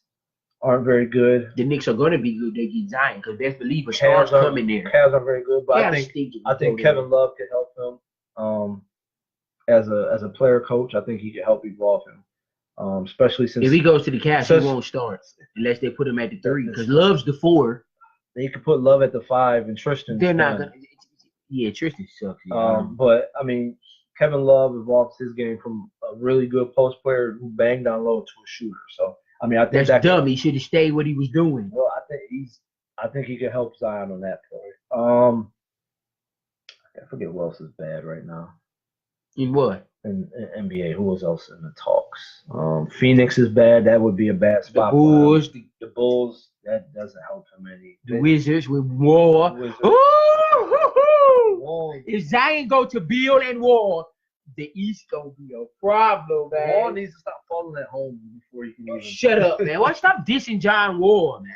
aren't very good. The Knicks are going to be good. They get Zion because best believe a star's coming there. Cavs are very good, but I think Kevin Love could help him. As a player coach, I think he could help evolve him. Especially since if he goes to the Cavs, he won't start unless they put him at the 3 because Love's the 4. They could put Love at the 5 and Tristan. They're not gonna. Yeah, Tristan sucks. Yeah. But I mean, Kevin Love evolved his game from a really good post player who banged down low to a shooter. So I mean, I think that's dumb. He should have stayed what he was doing. Well, I think he could help Zion on that point. I forget who else is bad right now. In what? In NBA, who was else in the talks? Phoenix is bad. That would be a bad spot. The Bulls. The Bulls. That doesn't help him any. The Wizards with Wall. If Zion go to Beal and Wall, the East gonna be a problem, man. Wall needs to stop falling at home before he can even. Shut up, man. Why stop dissing John Wall, man?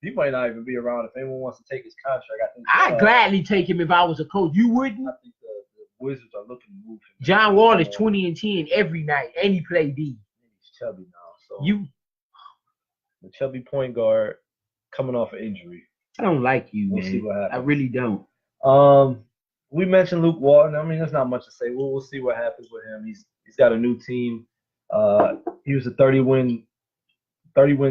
He might not even be around if anyone wants to take his contract. I'd gladly take him if I was a coach. You wouldn't? I think the Wizards are looking to move him. John Wall is 20-10 every night, and he play D. He's chubby now, so the chubby point guard coming off an injury. I don't like you, we'll man. See what happens. I really don't. We mentioned Luke Walton. I mean, there's not much to say. We'll see what happens with him. He's got a new team. He was a 30-win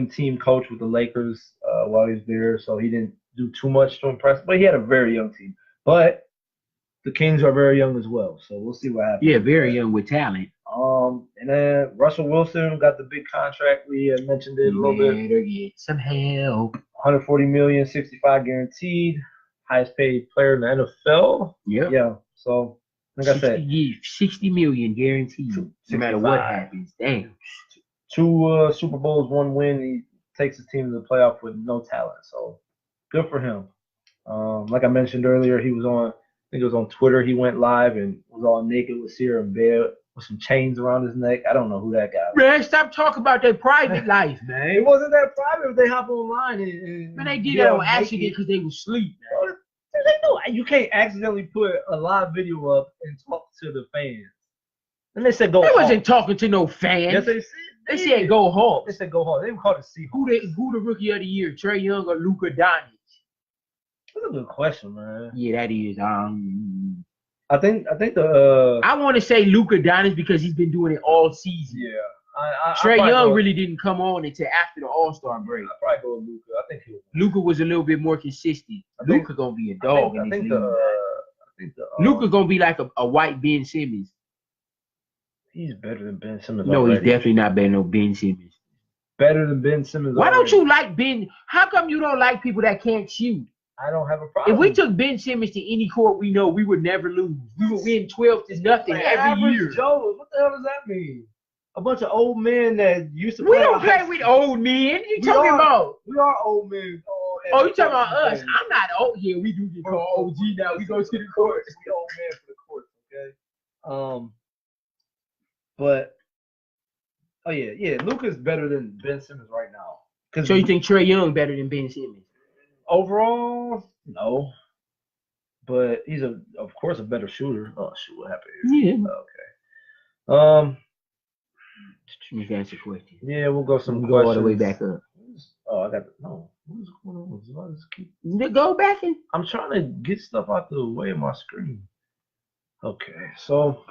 team coach with the Lakers while he was there, so he didn't do too much to impress. But he had a very young team. But the Kings are very young as well, so we'll see what happens. Yeah, very young with talent. And then Russell Wilson got the big contract. We had mentioned it a little bit. Get some help. $140 million, 65 guaranteed. Highest paid player in the NFL. Yep. Yeah. So, like I said, $60 million guaranteed. No matter what happens. Damn. 2 Super Bowls, 1 win. He takes his team to the playoff with no talent. So, good for him. Like I mentioned earlier, he was on. I think it was on Twitter. He went live and was all naked with Sierra in bed with some chains around his neck. I don't know who that guy was. Man, stop talking about their private life, man. It wasn't that private. They hop online and man, they did that on accident because they was asleep. They know you can't accidentally put a live video up and talk to the fans. And they said go. They wasn't talking to no fans. Yes, they said. They said go Hawks. They said go Hawks. They were called the Seahawks. Who the rookie of the year? Trae Young or Luka Doncic? That's a good question, man. Yeah, that is. I think the. I want to say Luka Doncic because he's been doing it all season. Yeah. Trae Young really didn't come on until after the All-Star break. I'd probably go with Luka. I think Luka was a little bit more consistent. Luka gonna be a dog. I think Luka gonna be like a white Ben Simmons. He's better than Ben Simmons. No, he's definitely not better than Ben Simmons. Better than Ben Simmons. Why don't you like Ben? How come you don't like people that can't shoot? I don't have a problem. If we took Ben Simmons to any court we know, we would never lose. We would win 12-0 every year. Joe, what the hell does that mean? A bunch of old men that used to play. We don't play with old men. You talking about? We are old men. Oh, you talking about us? I'm not old. Yeah, we do get called OG now. We go to the courts. We old men for the courts, okay? But yeah. Luka's better than Ben Simmons right now. So you think Trae Young better than Ben Simmons? Overall, no. But he's of course a better shooter. Oh shoot, what happened here? Yeah. Okay. You can answer question. Yeah, we'll go some Go questions. all the way back up. Oh, I got no. What's going on? I just keep... Go back and I'm trying to get stuff out the way of my screen. Okay, so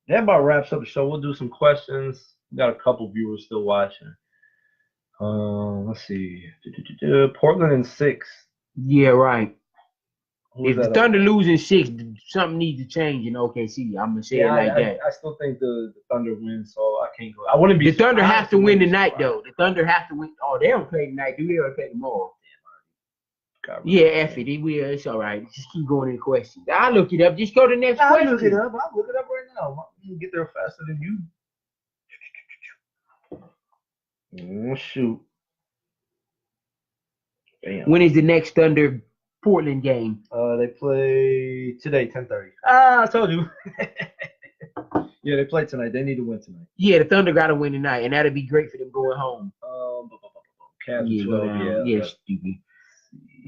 that about wraps up the show. We'll do some questions. We got a couple viewers still watching. Let's see. Portland in 6. yeah, right. Who's If the that Thunder losing 6, something needs to change in OKC. I'm gonna say it like that. I still think the Thunder win, so I can't go. I wouldn't be. The Thunder have to win tonight, surprised. though. The Thunder have to win. Oh, they don't play tonight, do they? Or play tomorrow? God, Yeah, F it. They will. It's all right. Just keep going in questions. I'll look it up. Just go to the next question. I'll look it up right now. I can get there faster than you. Oh, shoot. Damn. When is the next Thunder Portland game? They play today, 10:30. I told you. Yeah, they play tonight. They need to win tonight. Yeah, the Thunder got to win tonight, and that'll be great for them going home. Cavs 12, yeah, stupid.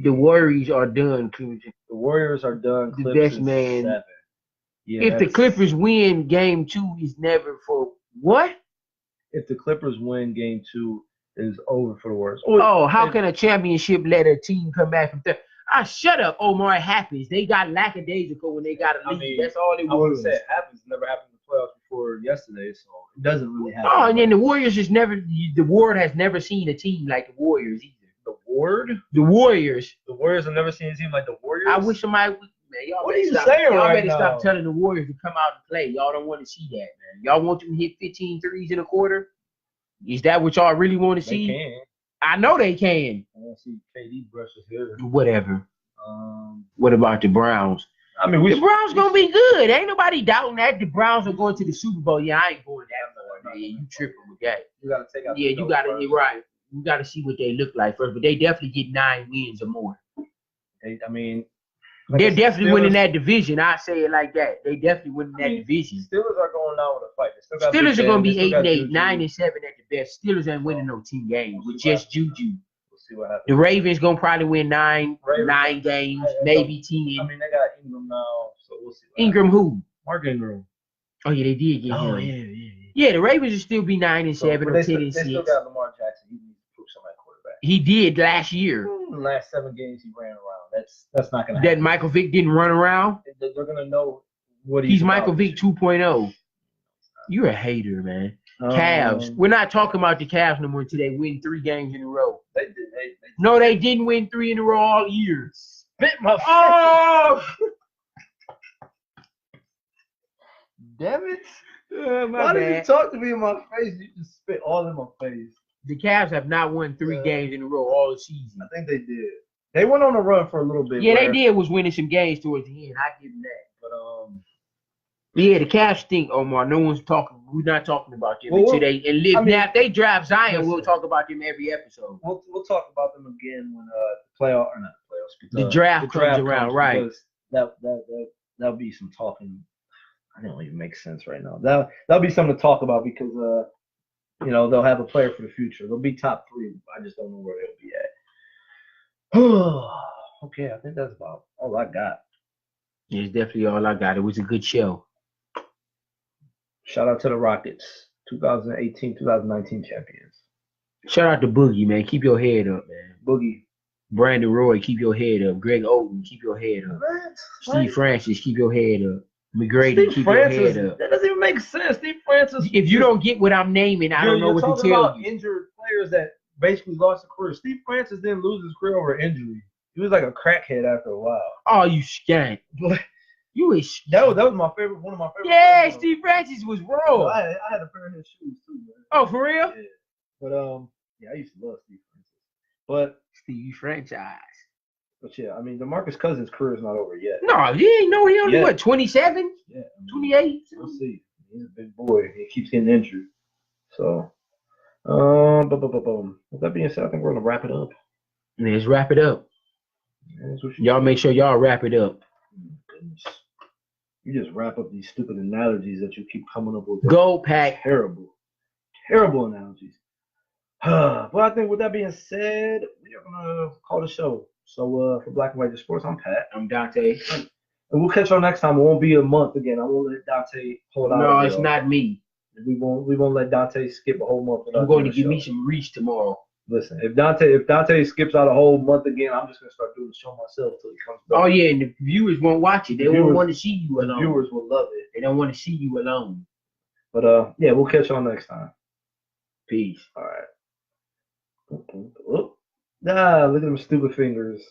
The Warriors are done, Cleveland. The Warriors are done. The Clips best man. 7. Yeah, if the Clippers win game 2, is never for what? If the Clippers win game 2, is over for the Warriors. Oh, how can a championship let a team come back from third? Shut up, Omar. It happens. They got lackadaisical when they got a lead. That's all it was. I wouldn't say it happens. It never happened in the playoffs before yesterday, so it doesn't really happen. Oh, and then the Warriors has never. The Ward has never seen a team like the Warriors either. The Ward? The Warriors. The Warriors have never seen a team like the Warriors. I wish somebody. Man, y'all what are you stop, saying y'all right better now? stop telling the Warriors to come out and play. Y'all don't want to see that, man. Y'all want them to hit 15 threes in a quarter? Is that what y'all really want to see? They can. I know they can. I want to see KD brush his hair. Whatever. What about the Browns? I mean, the Browns gonna be good. Ain't nobody doubting that. The Browns are going to the Super Bowl. Yeah, I ain't going that far, man. You tripping with that? You gotta take out. Yeah, you gotta. You're right. You gotta see what they look like first, but they definitely get 9 wins or more. I mean, they're definitely winning that division. I say it like that. They definitely winning that division. Steelers are going out with a fight. Steelers are gonna be 8-8, 9-7 at the best. Steelers ain't winning no 10 games with just Juju. See what happens. The Ravens gonna probably win 9 games, maybe 10. I mean, they got Ingram now, so we'll see. Ingram who? Mark Ingram. Oh yeah, they did get him. Oh yeah. Yeah, the Ravens will still be 9-7 or 10-6. They still got Lamar Jackson. He needs to prove somebody quarterback. He did last year. The last 7 games he ran around. That's not gonna happen. That Michael Vick didn't run around. They're gonna know what he's Michael Vick 2.0. You're a hater, man. Cavs. We're not talking about the Cavs no more until they win 3 games in a row. They did. No, they didn't win 3 in a row all year. Spit my face. Oh! Damn it. Why did you talk to me in my face? You just spit all in my face. The Cavs have not won 3 games in a row all season. I think they did. They went on a run for a little bit. Yeah, they did was winning some games towards the end. I give them that. But yeah, the Cavs stink, Omar. No one's talking. We're not talking about them until they and live. Now, if they draft Zion, we'll talk about them every episode. We'll talk about them again when the draft comes around, right? That'll be some talking. I don't even make sense right now. That'll be something to talk about because they'll have a player for the future. They'll be top 3. I just don't know where they'll be at. Okay, I think that's about all I got. Yeah, it's definitely all I got. It was a good show. Shout out to the Rockets, 2018-2019 champions. Shout out to Boogie, man. Keep your head up, man. Boogie. Brandon Roy, keep your head up. Greg Oden, keep your head up. Steve Francis, keep your head up. McGrady, keep your head up. That doesn't even make sense. Steve Francis. If you don't get what I'm naming, I don't know what to tell you. Injured players that basically lost their career. Steve Francis didn't lose his career over injury. He was like a crackhead after a while. Oh, you skank. You is that was my favorite. One of my favorite. Yeah, Steve Francis was raw. I had a pair of his shoes too, man. Oh, for real? Yeah. But I used to love Steve Francis. But Steve Franchise. But yeah, I mean, DeMarcus Cousins' career is not over yet. No, he ain't know he only what 27? Yeah, 28. We'll see. He's a big boy. He keeps getting injured. So, with that being said, I think we're gonna wrap it up. Let's wrap it up. Y'all make sure y'all wrap it up. Goodness. You just wrap up these stupid analogies that you keep coming up with. Go Pack. Terrible analogies. But I think with that being said, we are gonna call the show. So for Black and White Sports, I'm Pat. I'm Dante. And we'll catch y'all next time. It won't be a month again. I won't let Dante hold out. No, it's not me. We won't let Dante skip a whole month. I'm going to give me some reach tomorrow. Listen, if Dante skips out a whole month again, I'm just gonna start doing the show myself till he comes back. Oh yeah, and the viewers won't watch it. They won't want to see you alone. The viewers will love it. They don't want to see you alone. But yeah, we'll catch y'all next time. Peace. All right. Look at them stupid fingers.